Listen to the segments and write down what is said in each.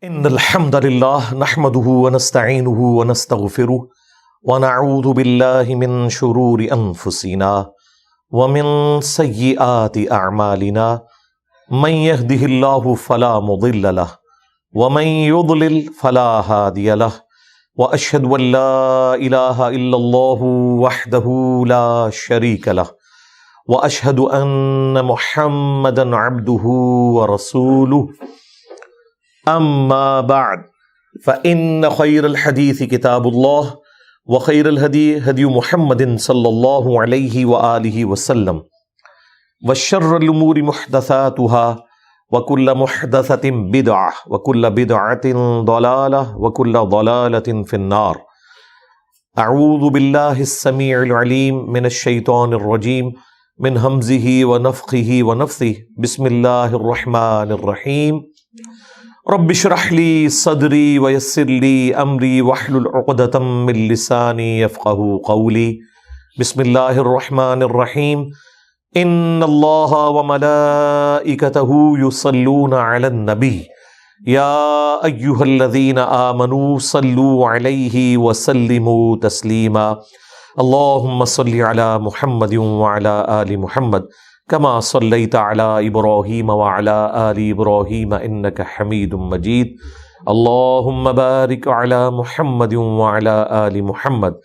إن الحمد لله نحمده ونستعينه ونستغفره ونعوذ بالله من شرور أنفسنا ومن سيئات أعمالنا من يهده الله فلا مضل له ومن يضلل فلا هادي له وأشهد أن لا إله إلا الله وحده لا شريك له وأشهد أن محمدا عبده ورسوله أما بعد فإن خير الحديث كتاب الله وخير الهدي هدي محمد صلى الله عليه وآله وسلم وشر الأمور محدثاتها وكل محدثة بدعة وكل بدعة ضلالة وكل ضلالة في النار. أعوذ بالله السميع العليم من الشيطان الرجيم من همزه ونفخه ونفثه. بسم الله الرحمن الرحيم. رب اشرح لي صدري ويسر لي امري واحلل عقدة من لساني يفقهوا قولي. بسم الله الرحمن الرحيم. ان الله وملائكته يصلون على النبي يا ايها الذين آمنوا صلوا عليه وسلموا تسليما. اللهم صل على محمد وعلى آل محمد كما صليت على إبراهيم وعلى آل إبراهيم إنك حميد مجيد. اللهم بارك على محمد وعلى آل محمد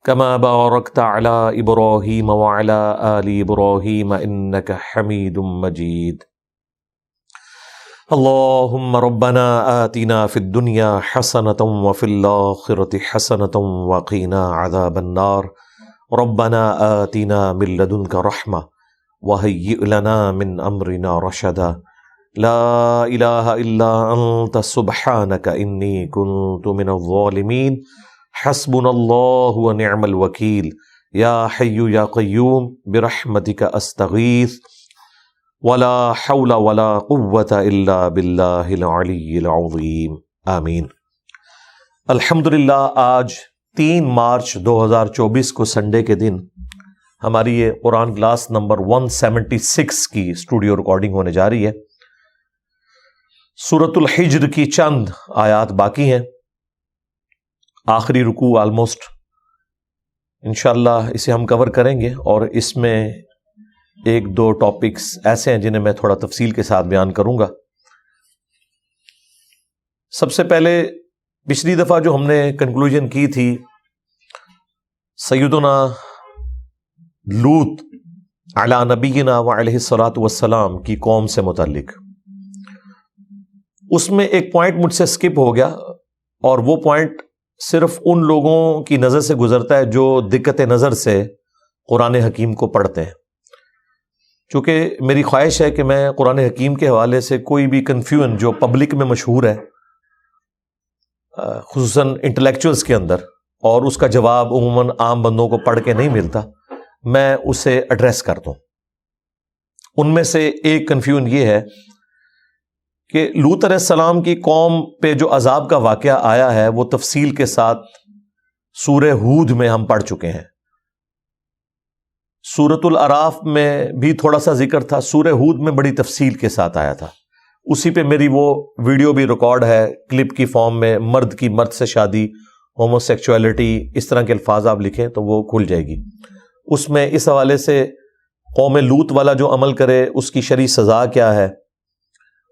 كما باركت على إبراهيم وعلى آل إبراهيم إنك حميد مجيد. اللهم ربنا آتنا في الدنيا حسنة وفي الآخرة حسنة وقنا عذاب النار. ربنا آتنا من لدنك رحمة وهيئ لنا من أمرنا رشدا. لا إله إلا أنت سبحانك إني كنت من الظالمين. حسبنا الله ونعم الوكيل. يا حي يا قيوم برحمتك أستغيث ولا حول ولا قوة إلا بالله العلي العظيم. آمین. الحمدللہ آج 3 مارچ 2024 کو سنڈے کے دن ہماری یہ قرآن کلاس نمبر 176 کی اسٹوڈیو ریکارڈنگ ہونے جا رہی ہے. سورۃ الحجر کی چند آیات باقی ہیں، آخری رکوع آلموسٹ. انشاءاللہ اسے ہم کور کریں گے، اور اس میں 1-2 ٹاپکس ایسے ہیں جنہیں میں تھوڑا تفصیل کے ساتھ بیان کروں گا. سب سے پہلے پچھلی دفعہ جو ہم نے کنکلوژن کی تھی سیدنا لوط علی نبینا وعلیہ الصلاۃ والسلام کی قوم سے متعلق، اس میں ایک پوائنٹ مجھ سے سکپ ہو گیا، اور وہ پوائنٹ صرف ان لوگوں کی نظر سے گزرتا ہے جو دقت نظر سے قرآن حکیم کو پڑھتے ہیں. چونکہ میری خواہش ہے کہ میں قرآن حکیم کے حوالے سے کوئی بھی کنفیوژن جو پبلک میں مشہور ہے، خصوصاً انٹلیکچوئلس کے اندر، اور اس کا جواب عموماً عام بندوں کو پڑھ کے نہیں ملتا، میں اسے ایڈریس کرتا ہوں. ان میں سے ایک کنفیوژن یہ ہے کہ لوط علیہ السلام کی قوم پہ جو عذاب کا واقعہ آیا ہے وہ تفصیل کے ساتھ سورہ ہود میں ہم پڑھ چکے ہیں. سورۃ الاعراف میں بھی تھوڑا سا ذکر تھا، سورہ ہود میں بڑی تفصیل کے ساتھ آیا تھا. اسی پہ میری وہ ویڈیو بھی ریکارڈ ہے کلپ کی فارم میں، مرد کی مرد سے شادی، ہومو سیکچولیٹی، اس طرح کے الفاظ آپ لکھیں تو وہ کھل جائے گی. اس میں اس حوالے سے قوم لوط والا جو عمل کرے اس کی شرعی سزا کیا ہے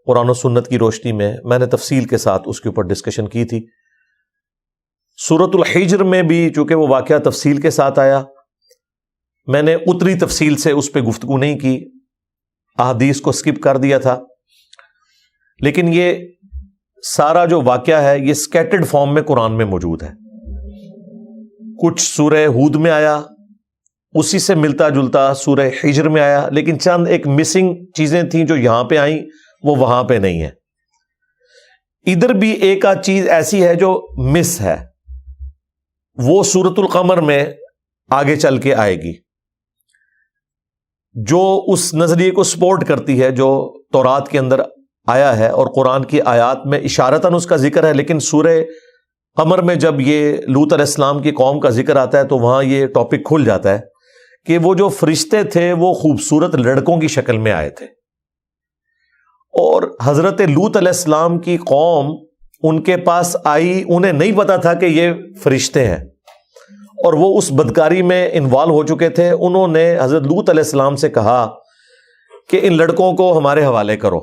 قرآن و سنت کی روشنی میں نے تفصیل کے ساتھ اس کے اوپر ڈسکشن کی تھی. سورۃ الحجر میں بھی چونکہ وہ واقعہ تفصیل کے ساتھ آیا، میں نے اتنی تفصیل سے اس پہ گفتگو نہیں کی، احادیث کو سکپ کر دیا تھا. لیکن یہ سارا جو واقعہ ہے یہ سکیٹرڈ فارم میں قرآن میں موجود ہے. کچھ سورہ ہود میں آیا، اسی سے ملتا جلتا سورہ حجر میں آیا، لیکن چند ایک مسنگ چیزیں تھیں جو یہاں پہ آئیں وہ وہاں پہ نہیں ہیں. ادھر بھی ایک آدھ چیز ایسی ہے جو مس ہے، وہ سورۃ القمر میں آگے چل کے آئے گی، جو اس نظریے کو سپورٹ کرتی ہے جو تورات کے اندر آیا ہے، اور قرآن کی آیات میں اشارتاً اس کا ذکر ہے. لیکن سورہ قمر میں جب یہ لوط علیہ السلام کی قوم کا ذکر آتا ہے تو وہاں یہ ٹاپک کھل جاتا ہے کہ وہ جو فرشتے تھے وہ خوبصورت لڑکوں کی شکل میں آئے تھے، اور حضرت لوط علیہ السلام کی قوم ان کے پاس آئی، انہیں نہیں پتا تھا کہ یہ فرشتے ہیں، اور وہ اس بدکاری میں انوالو ہو چکے تھے. انہوں نے حضرت لوط علیہ السلام سے کہا کہ ان لڑکوں کو ہمارے حوالے کرو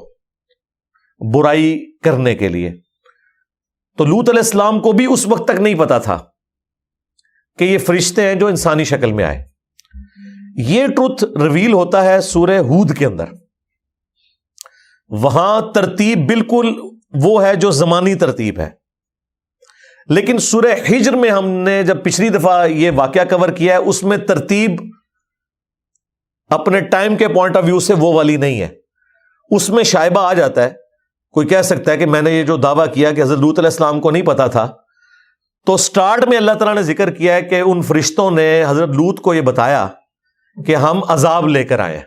برائی کرنے کے لیے. تو لوط علیہ السلام کو بھی اس وقت تک نہیں پتا تھا کہ یہ فرشتے ہیں جو انسانی شکل میں آئے. یہ ٹروتھ ریویل ہوتا ہے سورہ ہود کے اندر. وہاں ترتیب بالکل وہ ہے جو زمانی ترتیب ہے، لیکن سورہ ہجر میں ہم نے جب پچھلی دفعہ یہ واقعہ کور کیا ہے، اس میں ترتیب اپنے ٹائم کے پوائنٹ آف ویو سے وہ والی نہیں ہے. اس میں شائبہ آ جاتا ہے. کوئی کہہ سکتا ہے کہ میں نے یہ جو دعویٰ کیا کہ حضرت لوط علیہ السلام کو نہیں پتا تھا، تو سٹارٹ میں اللہ تعالیٰ نے ذکر کیا ہے کہ ان فرشتوں نے حضرت لوط کو یہ بتایا کہ ہم عذاب لے کر آئے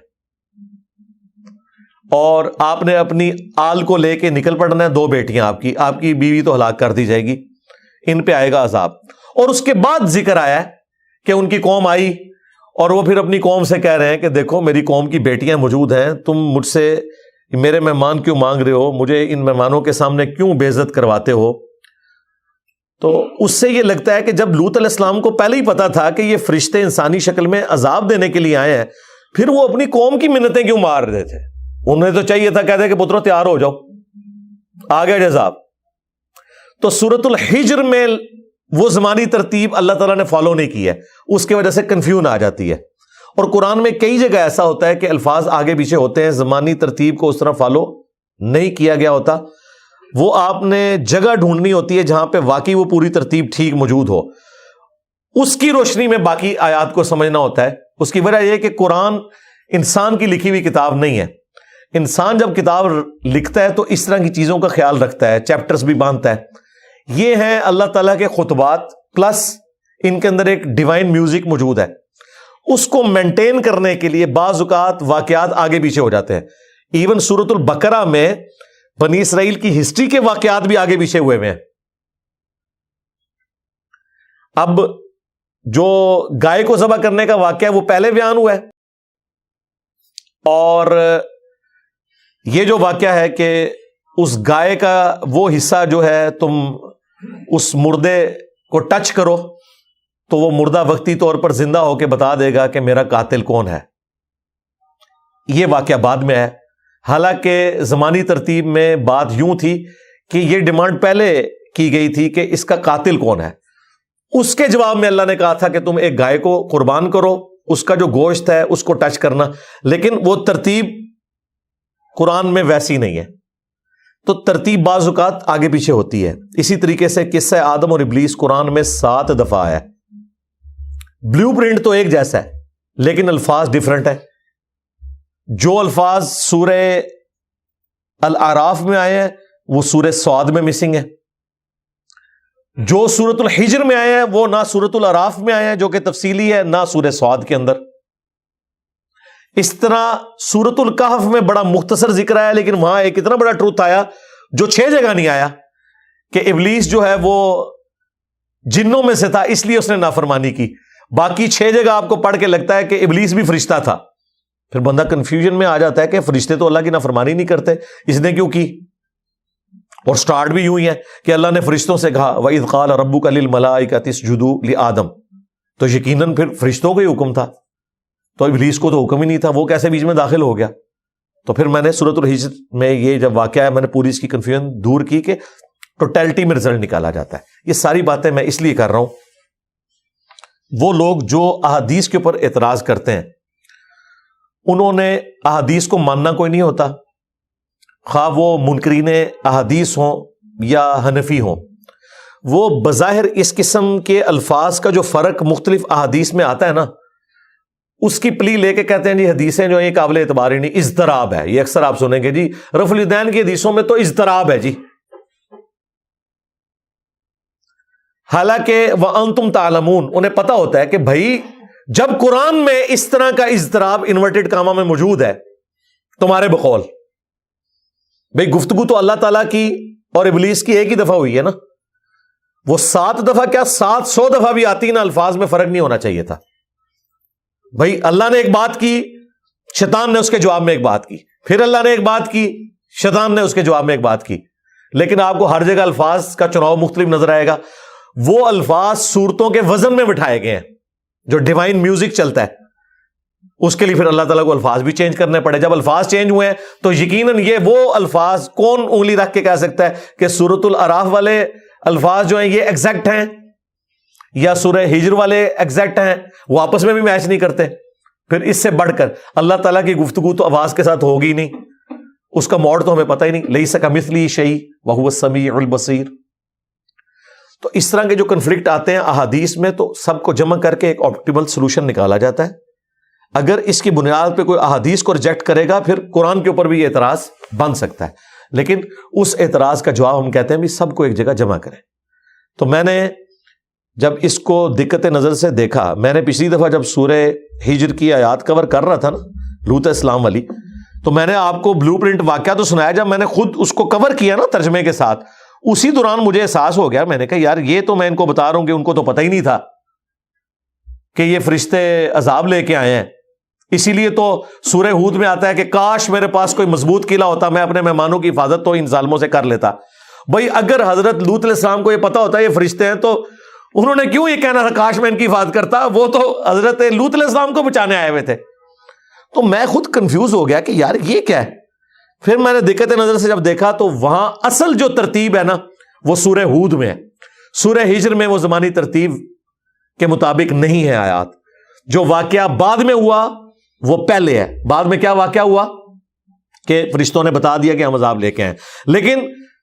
اور آپ نے اپنی آل کو لے کے نکل پڑنا ہے. 2 بیٹیاں آپ کی بیوی تو ہلاک کر دی جائے گی، ان پہ آئے گا عذاب. اور اس کے بعد ذکر آیا ہے کہ ان کی قوم آئی اور وہ پھر اپنی قوم سے کہہ رہے ہیں کہ دیکھو میری قوم کی بیٹیاں موجود ہیں، تم مجھ سے میرے مہمان کیوں مانگ رہے ہو، مجھے ان مہمانوں کے سامنے کیوں بے عزت کرواتے ہو. تو اس سے یہ لگتا ہے کہ جب لوط علیہ السلام کو پہلے ہی پتا تھا کہ یہ فرشتے انسانی شکل میں عذاب دینے کے لیے آئے ہیں، پھر وہ اپنی قوم کی منتیں کیوں مار رہے تھے؟ انہیں تو چاہیے تھا کہتے کہ پترو تیار ہو جاؤ، آ گئے عذاب. تو سورۃ الحجر میں وہ زمانی ترتیب اللہ تعالیٰ نے فالو نہیں کی ہے، اس کی وجہ سے کنفیوژن آ جاتی ہے. اور قرآن میں کئی جگہ ایسا ہوتا ہے کہ الفاظ آگے پیچھے ہوتے ہیں، زمانی ترتیب کو اس طرح فالو نہیں کیا گیا ہوتا. وہ آپ نے جگہ ڈھونڈنی ہوتی ہے جہاں پہ واقعی وہ پوری ترتیب ٹھیک موجود ہو. اس کی روشنی میں باقی آیات کو سمجھنا ہوتا ہے. اس کی وجہ یہ کہ قرآن انسان کی لکھی ہوئی کتاب نہیں ہے. انسان جب کتاب لکھتا ہے تو اس طرح کی چیزوں کا خیال رکھتا ہے، چیپٹرز بھی باندھتا ہے. یہ ہیں اللہ تعالیٰ کے خطبات، پلس ان کے اندر ایک ڈیوائن میوزک موجود ہے. اس کو مینٹین کرنے کے لیے بعض اوقات واقعات آگے پیچھے ہو جاتے ہیں. ایون سورۃ البقرہ میں بنی اسرائیل کی ہسٹری کے واقعات بھی آگے پیچھے ہوئے ہیں. اب جو گائے کو ذبح کرنے کا واقعہ وہ پہلے بیان ہوا ہے، اور یہ جو واقعہ ہے کہ اس گائے کا وہ حصہ جو ہے تم اس مردے کو ٹچ کرو تو وہ مردہ وقتی طور پر زندہ ہو کے بتا دے گا کہ میرا قاتل کون ہے. یہ واقعہ بعد میں ہے. حالانکہ زمانی ترتیب میں بات یوں تھی کہ یہ ڈیمانڈ پہلے کی گئی تھی کہ اس کا قاتل کون ہے. اس کے جواب میں اللہ نے کہا تھا کہ تم ایک گائے کو قربان کرو، اس کا جو گوشت ہے اس کو ٹچ کرنا، لیکن وہ ترتیب قرآن میں ویسی نہیں ہے. تو ترتیب بعض اوقات آگے پیچھے ہوتی ہے. اسی طریقے سے قصہ آدم اور ابلیس قرآن میں 7 دفعہ ہے. بلیو پرنٹ تو ایک جیسا ہے لیکن الفاظ ڈیفرنٹ ہے. جو الفاظ سورہ الاعراف میں آئے ہیں وہ سورہ صاد میں مسنگ ہے. جو سورۃ الحجر میں آئے ہیں وہ نہ سورۃ الاعراف میں آئے ہیں جو کہ تفصیلی ہے، نہ سورہ صاد کے اندر. اس طرح سورۃ الکہف میں بڑا مختصر ذکر آیا، لیکن وہاں ایک اتنا بڑا ٹروتھ آیا جو 6 جگہ نہیں آیا کہ ابلیس جو ہے وہ جنوں میں سے تھا اس لیے اس نے نافرمانی کی. باقی 6 جگہ آپ کو پڑھ کے لگتا ہے کہ ابلیس بھی فرشتہ تھا. پھر بندہ کنفیوژن میں آ جاتا ہے کہ فرشتے تو اللہ کی نافرمانی نہیں کرتے، اس نے کیوں کی؟ اور سٹارٹ بھی یوں ہی ہے کہ اللہ نے فرشتوں سے کہا وَإِذْ قَالَ رَبُّكَ لِلْمَلَائِكَةِ اسْجُدُوا لِآدَمَ، تو یقیناً پھر فرشتوں کا ہی حکم تھا، تو ابلیس کو تو حکم ہی نہیں تھا، وہ کیسے بیچ میں داخل ہو گیا؟ تو پھر میں نے سورۃ الحجر میں یہ جب واقعہ ہے میں نے پوری اس کی کنفیوژن دور کی کہ ٹوٹیلٹی میں رزلٹ نکالا جاتا ہے. یہ ساری باتیں میں اس لیے کر رہا ہوں، وہ لوگ جو احادیث کے اوپر اعتراض کرتے ہیں انہوں نے احادیث کو ماننا کوئی نہیں ہوتا، خواہ وہ منکرین احادیث ہوں یا حنفی ہوں. وہ بظاہر اس قسم کے الفاظ کا جو فرق مختلف احادیث میں آتا ہے نا، اس کی پلی لے کے کہتے ہیں جی حدیثیں جو ہیں قابل اعتبار ہی نہیں، اضطراب ہے. یہ اکثر آپ سنیں گے جی رفع الیدین کی حدیثوں میں تو اضطراب ہے جی، حالانکہ وَأَنْتُمْ تَعْلَمُونَ انہیں پتا ہوتا ہے کہ بھائی جب قرآن میں اس طرح کا اضطراب انورٹڈ کامہ میں موجود ہے تمہارے بقول، بھائی گفتگو تو اللہ تعالیٰ کی اور ابلیس کی ایک ہی دفعہ ہوئی ہے نا، وہ 7 دفعہ کیا 700 دفعہ بھی آتی نا، الفاظ میں فرق نہیں ہونا چاہیے تھا. بھائی اللہ نے ایک بات کی، شیطان نے اس کے جواب میں ایک بات کی، پھر اللہ نے ایک بات کی، شیطان نے اس کے جواب میں ایک بات کی. لیکن آپ کو ہر جگہ الفاظ کا چناؤ مختلف نظر آئے گا. وہ الفاظ صورتوں کے وزن میں بٹھائے گئے ہیں. جو ڈیوائن میوزک چلتا ہے اس کے لیے پھر اللہ تعالیٰ کو الفاظ بھی چینج کرنے پڑے. جب الفاظ چینج ہوئے ہیں تو یقیناً یہ وہ الفاظ کون انگلی رکھ کے کہہ سکتا ہے کہ سورۃ الاعراف والے الفاظ جو ہیں یہ ایگزیکٹ ہیں یا سورہ ہجر والے ایگزیکٹ ہیں؟ وہ آپس میں بھی میچ نہیں کرتے. پھر اس سے بڑھ کر اللہ تعالیٰ کی گفتگو تو آواز کے ساتھ ہوگی نہیں, اس کا موڈ تو ہمیں پتہ ہی نہیں. لیس کمثلہ شیء وہو السمیع البصیر. تو اس طرح کے جو کنفلکٹ آتے ہیں احادیث میں, تو سب کو جمع کر کے ایک آپٹیمل سولوشن نکالا جاتا ہے. اگر اس کی بنیاد پہ کوئی احادیث کو ریجیکٹ کرے گا پھر قرآن کے اوپر بھی یہ اعتراض بن سکتا ہے, لیکن اس اعتراض کا جواب ہم کہتے ہیں بھی سب کو ایک جگہ جمع کریں. تو میں نے جب اس کو دقت نظر سے دیکھا, میں نے پچھلی دفعہ جب سورہ ہجر کی آیات کور کر رہا تھا نا, لوط اسلام والی, تو میں نے آپ کو بلو پرنٹ واقعہ تو سنایا. جب میں نے خود اس کو کور کیا نا ترجمے کے ساتھ, اسی دوران مجھے احساس ہو گیا, میں نے کہا یار یہ تو میں ان کو بتا رہا ہوں کہ ان کو تو پتہ ہی نہیں تھا کہ یہ فرشتے عذاب لے کے آئے ہیں. اسی لیے تو سورہ ہود میں آتا ہے کہ کاش میرے پاس کوئی مضبوط قلعہ ہوتا, میں اپنے مہمانوں کی حفاظت تو ان ظالموں سے کر لیتا. بھائی اگر حضرت لوط علیہ السلام کو یہ پتا ہوتا ہے یہ فرشتے ہیں, تو انہوں نے کیوں یہ کہنا تھا کاش میں ان کی حفاظت کرتا؟ وہ تو حضرت لوط علیہ السلام کو بچانے آئے ہوئے تھے. تو میں خود کنفیوز ہو گیا کہ یار یہ کیا ہے. پھر میں نے دقت نظر سے جب دیکھا تو وہاں اصل جو ترتیب ہے نا وہ سورہ ہود میں ہے. سورہ ہجر میں وہ زمانی ترتیب کے مطابق نہیں ہے آیات. جو واقعہ بعد میں ہوا وہ پہلے ہے. بعد میں کیا واقعہ ہوا کہ فرشتوں نے بتا دیا کہ ہم عذاب لے کے آئے. لیکن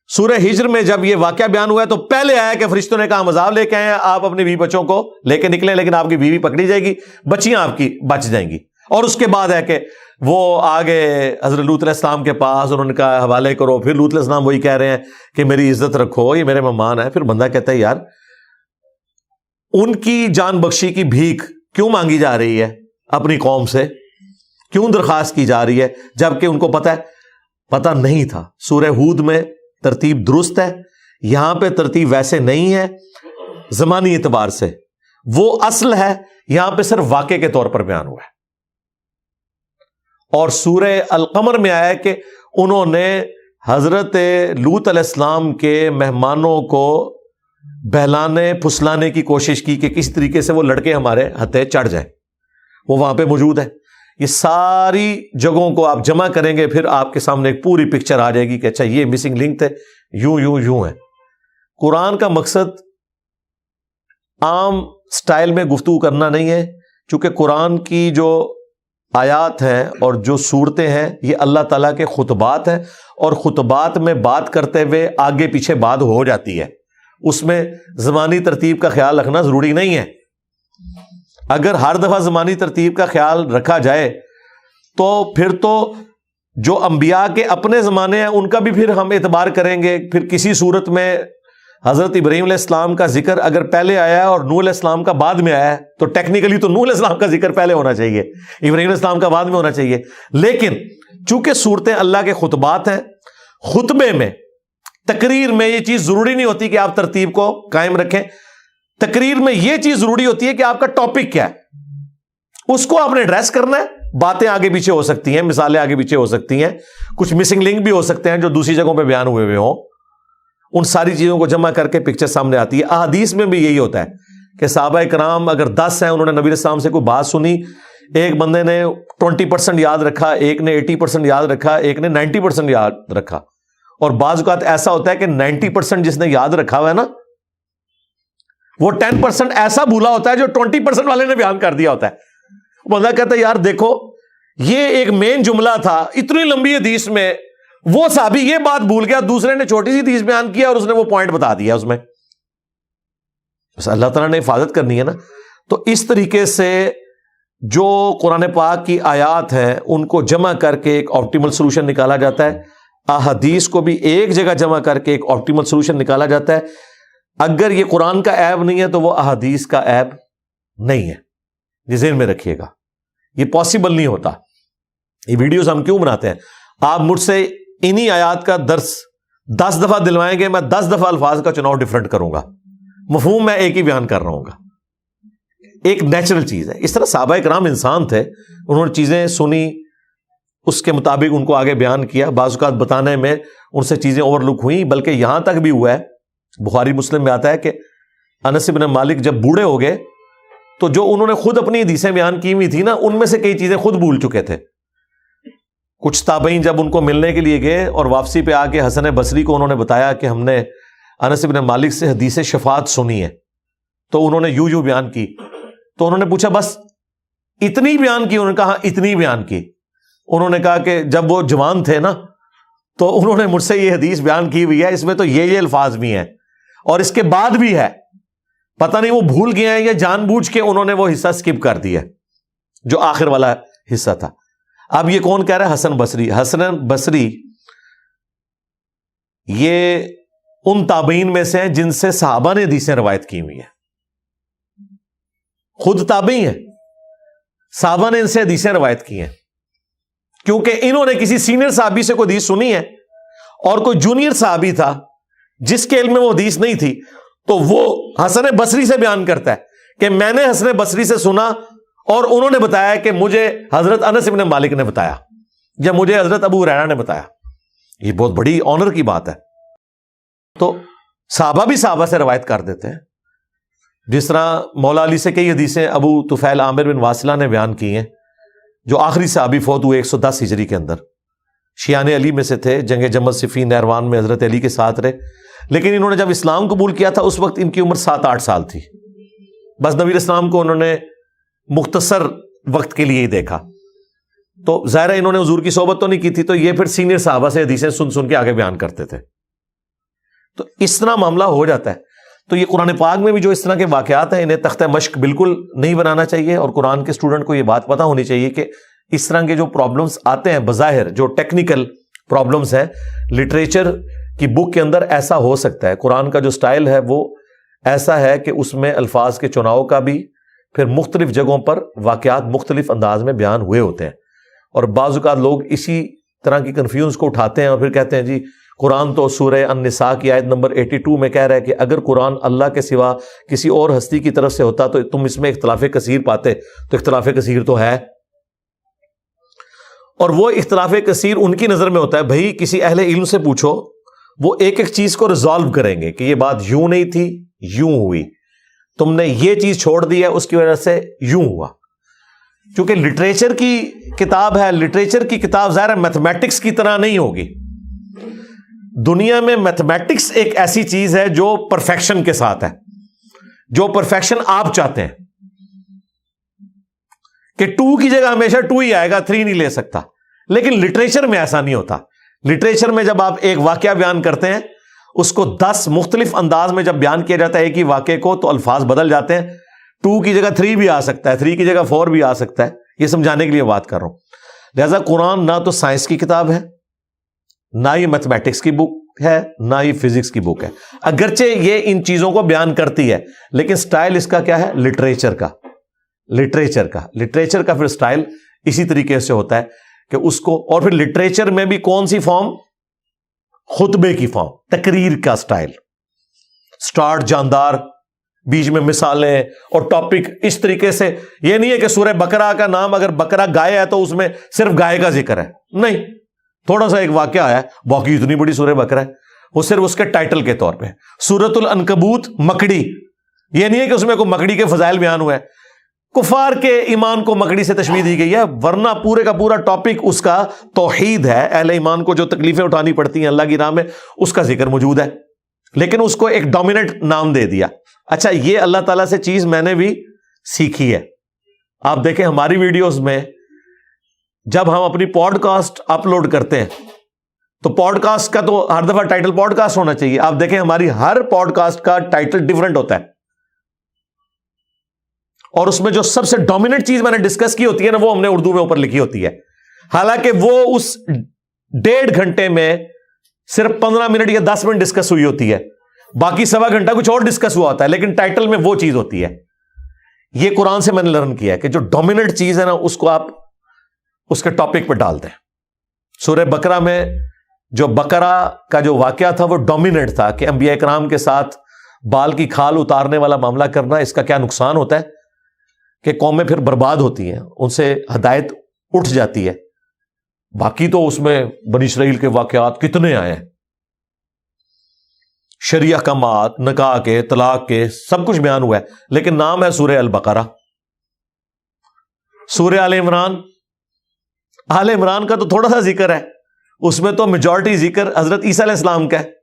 سورہ ہجر میں جب یہ واقعہ بیان ہوا ہے تو پہلے آیا کہ فرشتوں نے کہا ہم عذاب لے کے آئے ہیں, آپ اپنی بیوی بچوں کو لے کے نکلیں, لیکن آپ کی بیوی پکڑی جائے گی, بچیاں آپ کی بچ جائیں گی. اور اس کے بعد ہے کہ وہ آگے حضرت لوط علیہ السلام کے پاس, انہوں نے کہا حوالے کرو. پھر لوط علیہ السلام وہی کہہ رہے ہیں کہ میری عزت رکھو, یہ میرے مہمان ہیں. پھر بندہ کہتا ہے یار ان کی جان بخشی کی بھیک کیوں مانگی جا رہی ہے اپنی قوم سے, کیوں درخواست کی جا رہی ہے جبکہ ان کو پتہ نہیں تھا. سورہ ہود میں ترتیب درست ہے, یہاں پہ ترتیب ویسے نہیں ہے زمانی اعتبار سے, وہ اصل ہے, یہاں پہ صرف واقعے کے طور پر بیان ہوا ہے. اور سورہ القمر میں آیا کہ انہوں نے حضرت لوط علیہ السلام کے مہمانوں کو بہلانے پھسلانے کی کوشش کی کہ کس طریقے سے وہ لڑکے ہمارے ہتھے چڑھ جائیں. وہ وہاں پہ موجود ہے. یہ ساری جگہوں کو آپ جمع کریں گے پھر آپ کے سامنے ایک پوری پکچر آ جائے گی کہ اچھا یہ مسنگ لنک تھے, یوں ہے. قرآن کا مقصد عام سٹائل میں گفتگو کرنا نہیں ہے, چونکہ قرآن کی جو آیات ہیں اور جو صورتیں ہیں یہ اللہ تعالیٰ کے خطبات ہیں, اور خطبات میں بات کرتے ہوئے آگے پیچھے بات ہو جاتی ہے. اس میں زمانی ترتیب کا خیال رکھنا ضروری نہیں ہے. اگر ہر دفعہ زمانی ترتیب کا خیال رکھا جائے تو پھر تو جو انبیاء کے اپنے زمانے ہیں ان کا بھی پھر ہم اعتبار کریں گے. پھر کسی صورت میں حضرت ابراہیم علیہ السلام کا ذکر اگر پہلے آیا ہے اور نوح علیہ السلام کا بعد میں آیا ہے تو ٹیکنیکلی تو نوح علیہ السلام کا ذکر پہلے ہونا چاہیے, ابراہیم علیہ السلام کا بعد میں ہونا چاہیے. لیکن چونکہ صورتیں اللہ کے خطبات ہیں, خطبے میں تقریر میں یہ چیز ضروری نہیں ہوتی کہ آپ ترتیب کو قائم رکھیں. تقریر میں یہ چیز ضروری ہوتی ہے کہ آپ کا ٹاپک کیا ہے, اس کو آپ نے ایڈریس کرنا ہے. باتیں آگے پیچھے ہو سکتی ہیں, مثالیں آگے پیچھے ہو سکتی ہیں, کچھ مسنگ لنک بھی ہو سکتے ہیں جو دوسری جگہوں پہ بیان ہوئے ہوں. ان ساری چیزوں کو جمع کر کے پکچر سامنے آتی ہے. احادیث میں بھی یہی ہوتا ہے کہ صحابہ کرام اگر 10 ہیں, انہوں نے نبی علیہ السلام سے کوئی بات سنی, ایک بندے نے 20% یاد رکھا, ایک نے 80% یاد رکھا, ایک نے 90% یاد رکھا. اور بعض اوقات ایسا ہوتا ہے کہ 90% جس نے یاد رکھا ہوا ہے نا وہ 10% ایسا بھولا ہوتا ہے جو 20% والے نے بیان کر دیا ہوتا ہے. بندہ کہتا ہے یار دیکھو یہ ایک مین جملہ تھا اتنی لمبی حدیث میں, وہ صحابی یہ بات بھول گیا, دوسرے نے چھوٹی سی حدیث بیان کیا اور اس نے وہ پوائنٹ بتا دیا اس میں. بس اللہ تعالیٰ نے حفاظت کرنی ہے نا. تو اس طریقے سے جو قرآن پاک کی آیات ہیں ان کو جمع کر کے ایک آپٹیمل سولوشن نکالا جاتا ہے. احادیث کو بھی ایک جگہ جمع کر کے ایک آپٹیمل سولوشن نکالا جاتا ہے. اگر یہ قرآن کا عیب نہیں ہے تو وہ احادیث کا عیب نہیں ہے. یہ ذہن میں رکھیے گا, یہ پاسبل نہیں ہوتا. یہ ویڈیوز ہم کیوں بناتے ہیں؟ آپ مجھ سے انہی آیات کا درس 10 دفعہ دلوائیں گے, میں 10 دفعہ الفاظ کا چناؤ ڈفرنٹ کروں گا, مفہوم میں ایک ہی بیان کر رہا ہوں گا. ایک نیچرل چیز ہے. اس طرح صحابہ کرام انسان تھے, انہوں نے چیزیں سنی, اس کے مطابق ان کو آگے بیان کیا. بعض اوقات بتانے میں ان سے چیزیں اوور لک ہوئیں، بلکہ یہاں تک بھی ہوا ہے، بخاری مسلم میں آتا ہے کہ انس بن مالک جب بوڑھے ہو گئے تو جو انہوں نے خود اپنی حدیثیں بیان کی ہوئی تھی نا، ان میں سے کئی چیزیں خود بھول چکے تھے. کچھ تابعین جب ان کو ملنے کے لیے گئے اور واپسی پہ آ کے حسن بصری کو انہوں نے بتایا کہ ہم نے انس بن مالک سے حدیث شفاعت سنی ہے، تو انہوں نے یوں بیان کی. تو انہوں نے پوچھا بس اتنی بیان کی؟ انہوں نے کہا ہاں اتنی بیان کی. انہوں نے کہا کہ جب وہ جوان تھے نا تو انہوں نے مجھ سے یہ حدیث بیان کی ہوئی ہے، اس میں تو یہ الفاظ بھی ہیں اور اس کے بعد بھی ہے. پتہ نہیں وہ بھول گئے ہیں یا جان بوجھ کے انہوں نے وہ حصہ سکپ کر دیا جو آخر والا حصہ تھا. اب یہ کون کہہ رہا ہے؟ حسن بصری. حسن بصری یہ ان تابعین میں سے ہیں جن سے صحابہ نے حدیثیں روایت کی ہوئی ہیں. خود تابعی ہیں، صحابہ نے ان سے حدیثیں روایت کی ہیں، کیونکہ انہوں نے کسی سینئر صحابی سے کوئی حدیث سنی ہے اور کوئی جونیئر صحابی تھا جس کے علم میں وہ حدیث نہیں تھی، تو وہ حسن بصری سے بیان کرتا ہے کہ میں نے حسن بصری سے سنا اور انہوں نے بتایا کہ مجھے حضرت انس بن مالک نے بتایا یا مجھے حضرت ابو ہریرہ نے بتایا. یہ بہت بڑی آنر کی بات ہے. تو صحابہ بھی صحابہ سے روایت کر دیتے ہیں. جس طرح مولا علی سے کئی حدیثیں ابو طفیل عامر بن واصلہ نے بیان کی ہیں، جو آخری صحابی فوت ہوئے 110 ہجری کے اندر. شیعان علی میں سے تھے، جنگ جمل صفین نہروان میں حضرت علی کے ساتھ رہے، لیکن انہوں نے جب اسلام قبول کیا تھا اس وقت ان کی عمر 7-8 سال تھی. بس نبی اسلام کو انہوں نے مختصر وقت کے لیے ہی دیکھا، تو ظاہر ہے انہوں نے حضور کی صحبت تو نہیں کی تھی، تو یہ پھر سینئر صحابہ سے حدیثیں سن سن کے آگے بیان کرتے تھے. تو اس طرح معاملہ ہو جاتا ہے. تو یہ قرآن پاک میں بھی جو اس طرح کے واقعات ہیں انہیں تختہ مشق بالکل نہیں بنانا چاہیے، اور قرآن کے اسٹوڈنٹ کو یہ بات پتہ ہونی چاہیے کہ اس طرح کے جو پرابلمس آتے ہیں بظاہر جو ٹیکنیکل پرابلمس ہیں، لٹریچر کی بک کے اندر ایسا ہو سکتا ہے. قرآن کا جو سٹائل ہے وہ ایسا ہے کہ اس میں الفاظ کے چناؤ کا بھی پھر مختلف جگہوں پر واقعات مختلف انداز میں بیان ہوئے ہوتے ہیں، اور بعض اوقات لوگ اسی طرح کی کنفیوژن کو اٹھاتے ہیں اور پھر کہتے ہیں جی قرآن تو سورہ النساء کی آیت نمبر 82 میں کہہ رہا ہے کہ اگر قرآن اللہ کے سوا کسی اور ہستی کی طرف سے ہوتا تو تم اس میں اختلاف کثیر پاتے. تو اختلاف کثیر تو ہے، اور وہ اختلاف کثیر ان کی نظر میں ہوتا ہے بھائی کسی اہل علم سے پوچھو، وہ ایک ایک چیز کو ریزالو کریں گے کہ یہ بات یوں نہیں تھی، یوں ہوئی، تم نے یہ چیز چھوڑ دی ہے اس کی وجہ سے یوں ہوا. کیونکہ لٹریچر کی کتاب ہے، لٹریچر کی کتاب ظاہر ہے میتھمیٹکس کی طرح نہیں ہوگی. دنیا میں میتھمیٹکس ایک ایسی چیز ہے جو پرفیکشن کے ساتھ ہے، جو پرفیکشن آپ چاہتے ہیں کہ 2 کی جگہ ہمیشہ 2 ہی آئے گا، 3 نہیں لے سکتا. لیکن لٹریچر میں ایسا نہیں ہوتا. لٹریچر میں جب آپ ایک واقعہ بیان کرتے ہیں اس کو 10 مختلف انداز میں جب بیان کیا جاتا ہے ایک ہی واقعے کو، تو الفاظ بدل جاتے ہیں. 2 کی جگہ 3 بھی آ سکتا ہے، 3 کی جگہ 4 بھی آ سکتا ہے. یہ سمجھانے کے لیے بات کر رہا ہوں. لہذا قرآن نہ تو سائنس کی کتاب ہے، نہ یہ میتھمیٹکس کی بک ہے، نہ یہ فزکس کی بک ہے. اگرچہ یہ ان چیزوں کو بیان کرتی ہے، لیکن سٹائل اس کا کیا ہے؟ لٹریچر کا. لٹریچر کا پھر سٹائل اسی طریقے سے ہوتا ہے کہ اس کو، اور پھر لٹریچر میں بھی کون سی فارم؟ خطبے کی فارم، تقریر کا سٹائل، سٹارٹ جاندار، بیچ میں مثالیں اور ٹاپک اس طریقے سے. یہ نہیں ہے کہ سورہ بقرہ کا نام اگر بقرہ گائے ہے تو اس میں صرف گائے کا ذکر ہے، نہیں، تھوڑا سا ایک واقعہ ہے، باقی اتنی بڑی سورہ بقرہ ہے، وہ صرف اس کے ٹائٹل کے طور پہ. سورۃ العنکبوت مکڑی، یہ نہیں ہے کہ اس میں کوئی مکڑی کے فضائل بیان ہوئے، کفار کے ایمان کو مکڑی سے تشبیہ دی گئی ہے، ورنہ پورے کا پورا ٹاپک اس کا توحید ہے. اہل ایمان کو جو تکلیفیں اٹھانی پڑتی ہیں اللہ کی راہ میں اس کا ذکر موجود ہے، لیکن اس کو ایک ڈومیننٹ نام دے دیا. اچھا، یہ اللہ تعالیٰ سے چیز میں نے بھی سیکھی ہے. آپ دیکھیں ہماری ویڈیوز میں جب ہم اپنی پوڈ کاسٹ اپلوڈ کرتے ہیں تو پوڈ کاسٹ کا تو ہر دفعہ ٹائٹل پوڈ کاسٹ ہونا چاہیے. آپ دیکھیں ہماری ہر پوڈ کاسٹ کا ٹائٹل ڈیفرنٹ ہوتا ہے، اور اس میں جو سب سے ڈومیننٹ چیز میں نے ڈسکس کی ہوتی ہے نا، وہ ہم نے اردو میں اوپر لکھی ہوتی ہے. حالانکہ وہ اس 1.5 گھنٹے میں صرف 15 منٹ یا 10 منٹ ڈسکس ہوئی ہوتی ہے، باقی سوا گھنٹہ کچھ اور ڈسکس ہوا ہوتا ہے، لیکن ٹائٹل میں وہ چیز ہوتی ہے. یہ قرآن سے میں نے لرن کیا ہے کہ جو ڈومیننٹ چیز ہے نا اس کو آپ اس کے ٹاپک پہ ڈال دیں. سورہ بقرہ میں جو بقرہ کا جو واقعہ تھا وہ ڈومیننٹ تھا کہ انبیاء اکرام کے ساتھ بال کی کھال اتارنے والا معاملہ کرنا، اس کا کیا نقصان ہوتا ہے کہ قومیں پھر برباد ہوتی ہیں، ان سے ہدایت اٹھ جاتی ہے. باقی تو اس میں بنی اسرائیل کے واقعات کتنے آئے ہیں، شرعی احکامات، نکاح کے، طلاق کے، سب کچھ بیان ہوا ہے، لیکن نام ہے سورہ البقرہ۔ سورہ آل عمران، آل عمران کا تو تھوڑا سا ذکر ہے، اس میں تو میجورٹی ذکر حضرت عیسیٰ علیہ السلام کا ہے،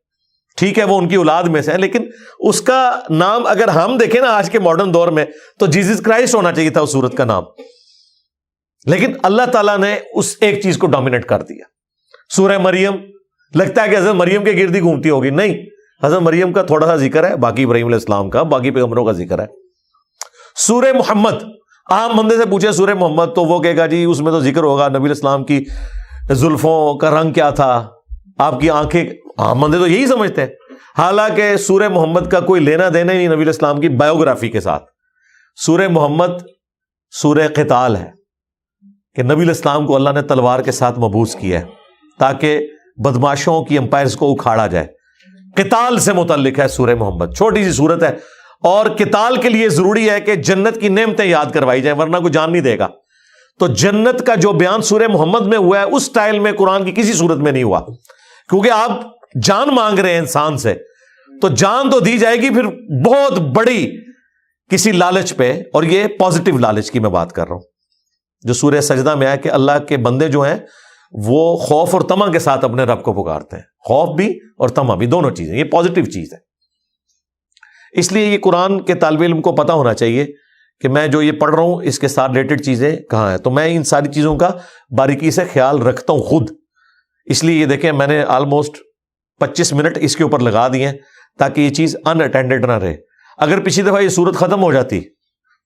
ٹھیک ہے وہ ان کی اولاد میں سے ہے، لیکن اس کا نام اگر ہم دیکھیں نا آج کے ماڈرن دور میں تو جیزس کرائسٹ ہونا چاہیے تھا اس سورت کا نام، لیکن اللہ تعالیٰ نے اس ایک چیز کو ڈومینیٹ کر دیا۔ سورہ مریم، لگتا ہے کہ حضرت مریم کے گرد ہی گھومتی ہوگی، نہیں، حضرت مریم کا تھوڑا سا ذکر ہے، باقی ابراہیم علیہ السلام کا، باقی پیغمبروں کا ذکر ہے۔ سورہ محمد، عام بندے سے پوچھے سورہ محمد تو وہ کہے گا جی اس میں تو ذکر ہوگا نبی علیہ السلام کی زلفوں کا رنگ کیا تھا، آپ کی آنکھیں، عام بندے تو یہی سمجھتے ہیں، حالانکہ سورہ محمد کا کوئی لینا دینا ہی نہیں نبی علیہ السلام کی بایوگرافی کے ساتھ۔ سورہ محمد سورہ قتال ہے کہ نبی علیہ السلام کو اللہ نے تلوار کے ساتھ مبعوث کیا ہے تاکہ بدماشوں کی امپائرز کو اکھاڑا جائے، قتال سے متعلق ہے سورہ محمد، چھوٹی سی سورت ہے، اور قتال کے لیے ضروری ہے کہ جنت کی نعمتیں یاد کروائی جائیں ورنہ کوئی جان نہیں دے گا۔ تو جنت کا جو بیان سورہ محمد میں ہوا ہے اس سٹائل میں قرآن کی کسی صورت میں نہیں ہوا، کیونکہ آپ جان مانگ رہے ہیں انسان سے تو جان تو دی جائے گی پھر بہت بڑی کسی لالچ پہ، اور یہ پازیٹیو لالچ کی میں بات کر رہا ہوں جو سورہ سجدہ میں ہے کہ اللہ کے بندے جو ہیں وہ خوف اور طمع کے ساتھ اپنے رب کو پکارتے ہیں، خوف بھی اور طمع بھی، دونوں چیزیں، یہ پازیٹیو چیز ہے۔ اس لیے یہ قرآن کے طالب علم کو پتا ہونا چاہیے کہ میں جو یہ پڑھ رہا ہوں اس کے ساتھ ریلیٹڈ چیزیں کہاں ہیں، تو میں ان ساری چیزوں کا باریکی سے خیال رکھتا ہوں خود، اس لیے یہ دیکھیں میں نے آلموسٹ 25 منٹ اس کے اوپر لگا دیے ہیں تاکہ یہ چیز ان اٹینڈڈ نہ رہے۔ اگر پچھلی دفعہ یہ صورت ختم ہو جاتی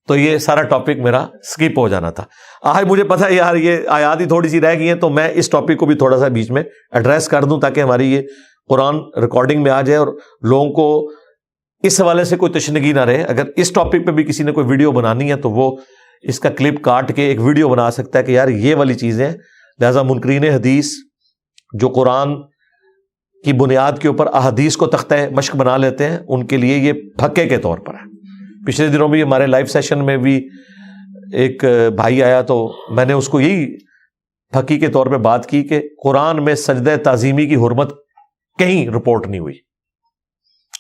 تو یہ سارا ٹاپک میرا سکپ ہو جانا تھا۔ آج مجھے پتا ہے یار یہ آیات ہی تھوڑی سی رہ گئی ہیں تو میں اس ٹاپک کو بھی تھوڑا سا بیچ میں ایڈریس کر دوں تاکہ ہماری یہ قرآن ریکارڈنگ میں آ جائے اور لوگوں کو اس حوالے سے کوئی تشنگی نہ رہے۔ اگر اس ٹاپک پہ بھی کسی نے کوئی ویڈیو بنانی ہے تو وہ اس کا کلپ کاٹ کے ایک ویڈیو بنا سکتا ہے کہ یار یہ والی چیزیں، لہذا منکرین حدیث جو قرآن کی بنیاد کے اوپر احادیث کو تختہ مشق بنا لیتے ہیں ان کے لیے یہ پھکے کے طور پر ہے۔ پچھلے دنوں بھی ہمارے لائیو سیشن میں بھی ایک بھائی آیا تو میں نے اس کو یہی پھکی کے طور پہ بات کی کہ قرآن میں سجدہ تعظیمی کی حرمت کہیں رپورٹ نہیں ہوئی۔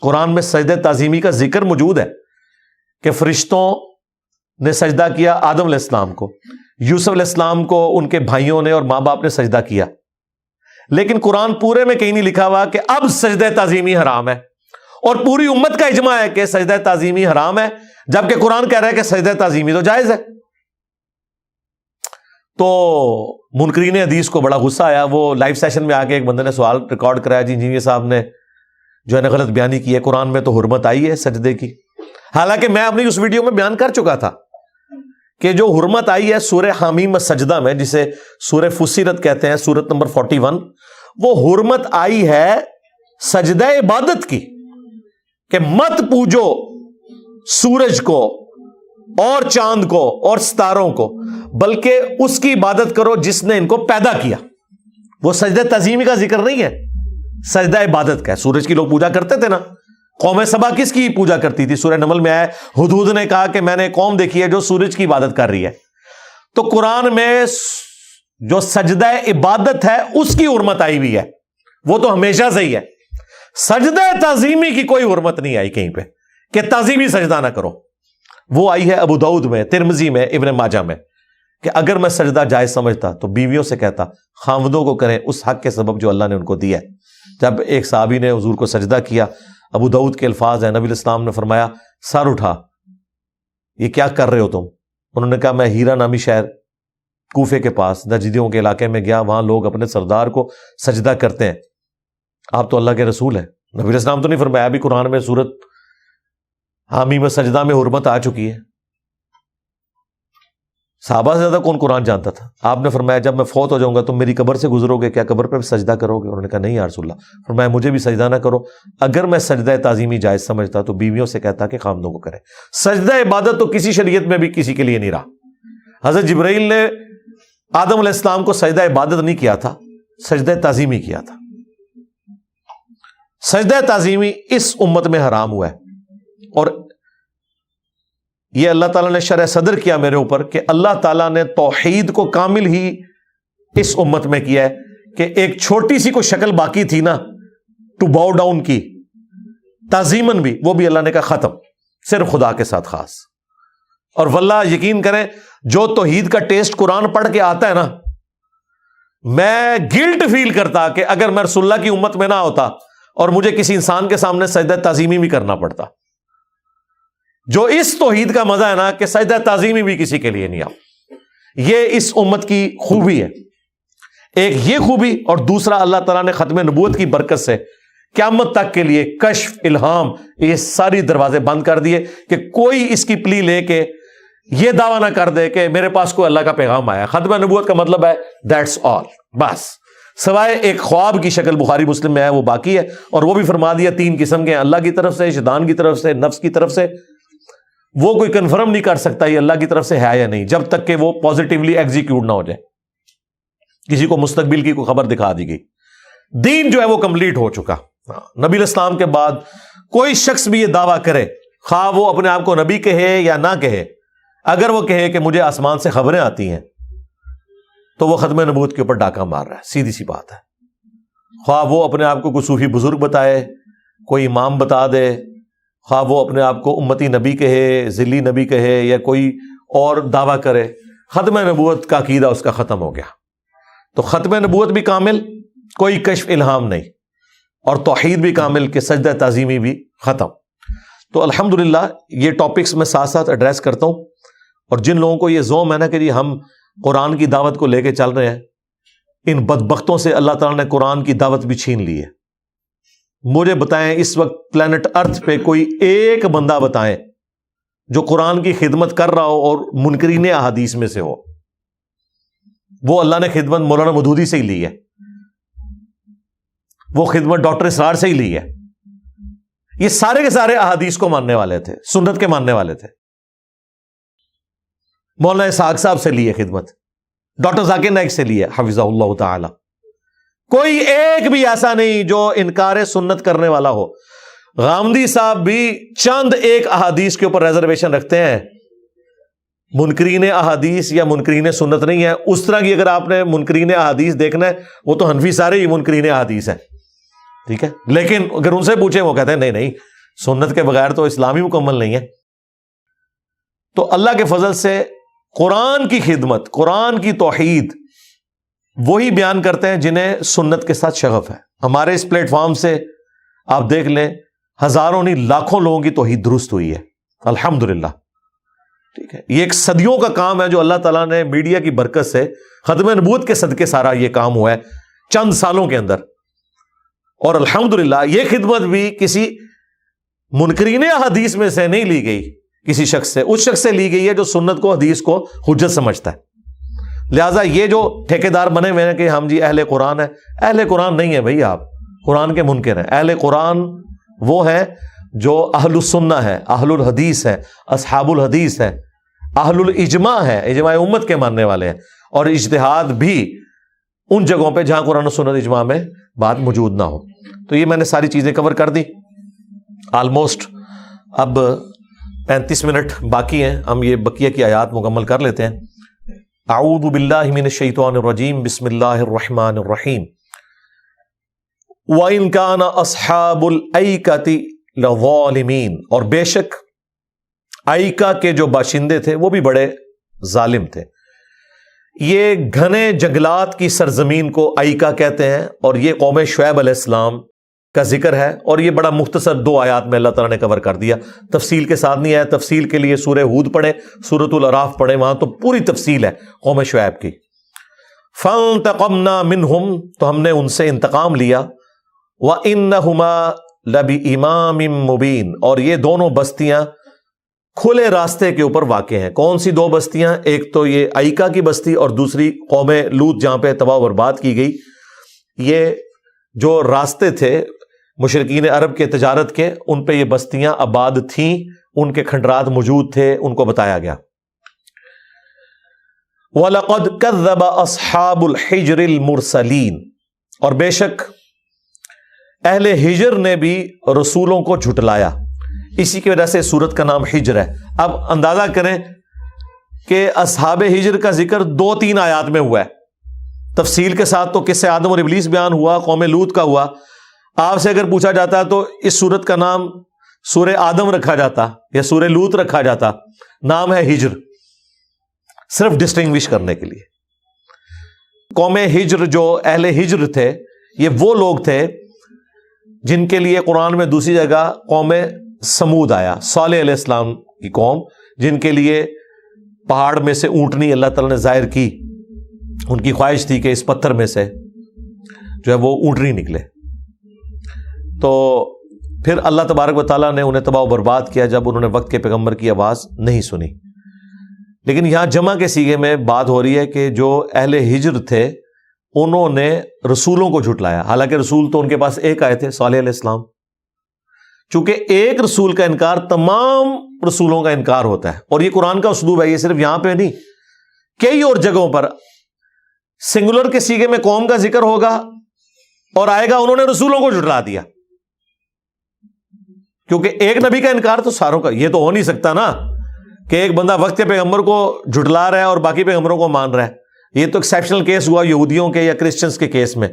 قرآن میں سجدہ تعظیمی کا ذکر موجود ہے کہ فرشتوں نے سجدہ کیا آدم علیہ السلام کو، یوسف علیہ السلام کو ان کے بھائیوں نے اور ماں باپ نے سجدہ کیا، لیکن قرآن پورے میں کہیں نہیں لکھا ہوا کہ اب سجدہ تعظیمی حرام ہے، اور پوری امت کا اجماع ہے کہ سجدہ تعظیمی حرام ہے، جبکہ قرآن کہہ رہا ہے کہ سجدہ تعظیمی تو جائز ہے۔ تو منکرین حدیث کو بڑا غصہ آیا، وہ لائیو سیشن میں آ کے ایک بندے نے سوال ریکارڈ کرایا، جی انجینئر صاحب نے جو ہے نا غلط بیانی کی ہے، قرآن میں تو حرمت آئی ہے سجدے کی، حالانکہ میں اپنی اس ویڈیو میں بیان کر چکا تھا کہ جو حرمت آئی ہے سورہ حمیم السجدہ میں، جسے سورہ فصلت کہتے ہیں، سورت نمبر 41، وہ حرمت آئی ہے سجدہ عبادت کی، کہ مت پوجو سورج کو اور چاند کو اور ستاروں کو، بلکہ اس کی عبادت کرو جس نے ان کو پیدا کیا۔ وہ سجدہ تعظیمی کا ذکر نہیں ہے، سجدہ عبادت کا ہے۔ سورج کی لوگ پوجا کرتے تھے نا، قوم سبا کس کی پوجا کرتی تھی؟ سورہ نمل میں آیا ہدہد نے کہا کہ میں نے قوم دیکھی ہے جو سورج کی عبادت کر رہی ہے۔ تو قرآن میں جو سجدہ عبادت ہے اس کی حرمت آئی ہوئی ہے، وہ تو ہمیشہ سے ہی ہے۔ سجدہ تعظیمی کی کوئی حرمت نہیں آئی کہیں پہ کہ تعظیمی سجدہ نہ کرو، وہ آئی ہے ابو داؤد میں، ترمذی میں، ابن ماجہ میں، کہ اگر میں سجدہ جائز سمجھتا تو بیویوں سے کہتا خاوندوں کو کریں اس حق کے سبب جو اللہ نے ان کو دیا ہے۔ جب ایک صحابی نے حضور کو سجدہ کیا، ابو داؤد کے الفاظ ہیں، نبی علیہ السلام نے فرمایا سر اٹھا، یہ کیا کر رہے ہو تم؟ انہوں نے کہا میں ہیرا نامی شہر کوفے کے پاس نجدیوں کے علاقے میں گیا، وہاں لوگ اپنے سردار کو سجدہ کرتے ہیں، آپ تو اللہ کے رسول ہیں۔ نبی علیہ السلام تو نہیں فرمایا، ابھی قرآن میں سورت حمیم السجدہ میں حرمت آ چکی ہے۔ صحابہ سے زیادہ کون قرآن جانتا تھا؟ آپ نے فرمایا جب میں فوت ہو جاؤں گا تم میری قبر سے گزرو گے، کیا قبر پہ سجدہ کرو گے؟ انہوں نے کہا نہیں یا رسول اللہ۔ فرمایا مجھے بھی سجدہ نہ کرو، اگر میں سجدہ تعظیمی جائز سمجھتا تو بیویوں سے کہتا کہ خاوندوں کو کریں۔ سجدہ عبادت تو کسی شریعت میں بھی کسی کے لیے نہیں رہا۔ حضرت جبرائیل نے آدم علیہ السلام کو سجدہ عبادت نہیں کیا تھا، سجدہ تعظیمی کیا تھا۔ سجدہ تعظیمی اس امت میں حرام ہوا ہے، اور یہ اللہ تعالیٰ نے شرح صدر کیا میرے اوپر کہ اللہ تعالیٰ نے توحید کو کامل ہی اس امت میں کیا ہے کہ ایک چھوٹی سی کوئی شکل باقی تھی نا ٹو باؤ ڈاؤن کی تعظیمن بھی، وہ بھی اللہ نے کہا ختم، صرف خدا کے ساتھ خاص. اور واللہ یقین کریں جو توحید کا ٹیسٹ قرآن پڑھ کے آتا ہے نا، میں گلٹ فیل کرتا کہ اگر میں رسول اللہ کی امت میں نہ ہوتا اور مجھے کسی انسان کے سامنے سجدہ تعظیمی بھی کرنا پڑتا. جو اس توحید کا مزہ ہے نا کہ سجدہ تعظیمی بھی کسی کے لیے نہیں آؤ، یہ اس امت کی خوبی ہے. ایک یہ خوبی، اور دوسرا اللہ تعالیٰ نے ختم نبوت کی برکت سے قیامت تک کے لیے کشف، الہام، یہ ساری دروازے بند کر دیے کہ کوئی اس کی پلی لے کے یہ دعویٰ نہ کر دے کہ میرے پاس کوئی اللہ کا پیغام آیا. ختم نبوت کا مطلب ہے دیٹس آل، بس، سوائے ایک خواب کی شکل بخاری مسلم میں ہے وہ باقی ہے. اور وہ بھی فرما دیا 3 قسم کے ہیں، اللہ کی طرف سے، شیطان کی طرف سے، نفس کی طرف سے. وہ کوئی کنفرم نہیں کر سکتا یہ اللہ کی طرف سے ہے یا نہیں جب تک کہ وہ پازیٹیولی ایگزیکیوٹ نہ ہو جائے. کسی کو مستقبل کی کوئی خبر دکھا دی گئی، دین جو ہے وہ کمپلیٹ ہو چکا. نبی الاسلام کے بعد کوئی شخص بھی یہ دعویٰ کرے، خواہ وہ اپنے آپ کو نبی کہے یا نہ کہے، اگر وہ کہے کہ مجھے آسمان سے خبریں آتی ہیں تو وہ ختم نبوت کے اوپر ڈاکہ مار رہا ہے. سیدھی سی بات ہے. خواہ وہ اپنے آپ کو کوئی صوفی بزرگ بتائے، کوئی امام بتا دے، خواہ وہ اپنے آپ کو امتی نبی کہے، ذلی نبی کہے، یا کوئی اور دعویٰ کرے، ختم نبوت کا عقیدہ اس کا ختم ہو گیا. تو ختم نبوت بھی کامل، کوئی کشف الہام نہیں، اور توحید بھی کامل کہ سجدہ تعظیمی بھی ختم. تو الحمدللہ یہ ٹاپکس میں ساتھ ساتھ ایڈریس کرتا ہوں. اور جن لوگوں کو یہ زوم ہے نا کہ ہم قرآن کی دعوت کو لے کے چل رہے ہیں، ان بدبختوں سے اللہ تعالیٰ نے قرآن کی دعوت بھی چھین لی ہے. مجھے بتائیں اس وقت پلانٹ ارتھ پہ کوئی ایک بندہ بتائیں جو قرآن کی خدمت کر رہا ہو اور منکرین احادیث میں سے ہو. وہ اللہ نے خدمت مولانا مودودی سے ہی لی ہے، وہ خدمت ڈاکٹر اسرار سے ہی لی ہے. یہ سارے کے سارے احادیث کو ماننے والے تھے، سنت کے ماننے والے تھے. مولانا اسحاق صاحب سے لی ہے خدمت، ڈاکٹر ذاکر نائک سے لی ہے حفظہ اللہ تعالی. کوئی ایک بھی ایسا نہیں جو انکار سنت کرنے والا ہو. غامدی صاحب بھی چند ایک احادیث کے اوپر ریزرویشن رکھتے ہیں، منکرین احادیث یا منکرین سنت نہیں ہے. اس طرح کی اگر آپ نے منکرین احادیث دیکھنا ہے، وہ تو حنفی سارے ہی منکرین احادیث ہیں، ٹھیک ہے. لیکن اگر ان سے پوچھیں وہ کہتے ہیں نہیں سنت کے بغیر تو اسلامی مکمل نہیں ہے. تو اللہ کے فضل سے قرآن کی خدمت، قرآن کی توحید وہی بیان کرتے ہیں جنہیں سنت کے ساتھ شغف ہے. ہمارے اس پلیٹ فارم سے آپ دیکھ لیں ہزاروں نہیں لاکھوں لوگوں کی توحید درست ہوئی ہے الحمدللہ. ٹھیک ہے، یہ ایک صدیوں کا کام ہے جو اللہ تعالیٰ نے میڈیا کی برکت سے ختم نبوت کے صدقے سارا یہ کام ہوا ہے چند سالوں کے اندر. اور الحمدللہ یہ خدمت بھی کسی منکرین حدیث میں سے نہیں لی گئی، کسی شخص سے، اس شخص سے لی گئی ہے جو سنت کو، حدیث کو حجت سمجھتا ہے. لہٰذا یہ جو ٹھیکیدار بنے ہوئے ہیں کہ ہم جی اہل قرآن ہے، اہل قرآن نہیں ہے بھائی، آپ قرآن کے منکر ہیں. اہل قرآن وہ ہیں جو اہل السنہ ہے، اہل الحدیث ہے، اصحاب الحدیث ہے، اہل الاجماع ہے، اجماع امت کے ماننے والے ہیں. اور اجتہاد بھی ان جگہوں پہ جہاں قرآن و سنت اجماع میں بات موجود نہ ہو. تو یہ میں نے ساری چیزیں کور کر دی آلموسٹ. اب 35 منٹ باقی ہیں، ہم یہ بقیہ کی آیات مکمل کر لیتے ہیں. اعوذ باللہ من الشیطان الرجیم، بسم اللہ الرحمن الرحیم. وَإِن كَانَ أَصْحَابُ الْأَيْكَةِ لَظَالِمِينَ، اور بے شک ایکا کے جو باشندے تھے وہ بھی بڑے ظالم تھے. یہ گھنے جنگلات کی سرزمین کو ایکا کہتے ہیں، اور یہ قوم شعیب علیہ السلام کا ذکر ہے. اور یہ بڑا مختصر 2 آیات میں اللہ تعالیٰ نے کور کر دیا، تفصیل کے ساتھ نہیں ہے. تفصیل کے لیے سورہ ہود پڑھیں، سورۃ الاعراف پڑھیں، وہاں تو پوری تفصیل ہے قوم شعیب کی. فانتقمنا منہم، تو ہم نے ان سے انتقام لیا. وَإِنَّهُمَا لَبِإِمَامٍ مُبِينٍ، اور یہ دونوں بستیاں کھلے راستے کے اوپر واقع ہیں. کون سی 2 بستیاں؟ ایک تو یہ ایکا کی بستی اور دوسری قوم لوط جہاں پہ تباہ و برباد کی گئی. یہ جو راستے تھے مشرکین عرب کے تجارت کے، ان پہ یہ بستیاں آباد تھیں، ان کے کھنڈرات موجود تھے، ان کو بتایا گیا. وَلَقَدْ كَذَّبَ أَصْحَابُ الْحِجْرِ الْمُرْسَلِينَ، اور بے شک اہل ہجر نے بھی رسولوں کو جھٹلایا. اسی کی وجہ سے سورت کا نام ہجر ہے. اب اندازہ کریں کہ اصحاب ہجر کا ذکر 2-3 آیات میں ہوا ہے. تفصیل کے ساتھ تو قصہ آدم اور ابلیس بیان ہوا، قوم لوط کا ہوا. آپ سے اگر پوچھا جاتا تو اس سورت کا نام سورہ آدم رکھا جاتا یا سورہ لوط رکھا جاتا، نام ہے ہجر، صرف ڈسٹنگوش کرنے کے لیے. قوم ہجر جو اہل ہجر تھے، یہ وہ لوگ تھے جن کے لیے قرآن میں دوسری جگہ قوم سمود آیا، صالح علیہ السلام کی قوم، جن کے لیے پہاڑ میں سے اونٹنی اللہ تعالیٰ نے ظاہر کی. ان کی خواہش تھی کہ اس پتھر میں سے جو ہے وہ اونٹنی نکلے. تو پھر اللہ تبارک و تعالیٰ نے انہیں تباہ و برباد کیا جب انہوں نے وقت کے پیغمبر کی آواز نہیں سنی. لیکن یہاں جمع کے سیغے میں بات ہو رہی ہے کہ جو اہل ہجر تھے انہوں نے رسولوں کو جھٹلایا، حالانکہ رسول تو ان کے پاس ایک آئے تھے، صالح علیہ السلام. چونکہ ایک رسول کا انکار تمام رسولوں کا انکار ہوتا ہے، اور یہ قرآن کا اسلوب ہے. یہ صرف یہاں پہ نہیں، کئی اور جگہوں پر سنگولر کے سیغے میں قوم کا ذکر ہوگا اور آئے گا انہوں نے رسولوں کو جھٹلا دیا. کیونکہ ایک نبی کا انکار تو ساروں کا، یہ تو ہو نہیں سکتا نا کہ ایک بندہ وقت کے پیغمبر کو جھٹلا رہا ہے اور باقی پیغمبروں کو مان رہا ہے. یہ تو ایکسیپشنل کیس ہوا یہودیوں کے یا کرسچنز کے کیس میں،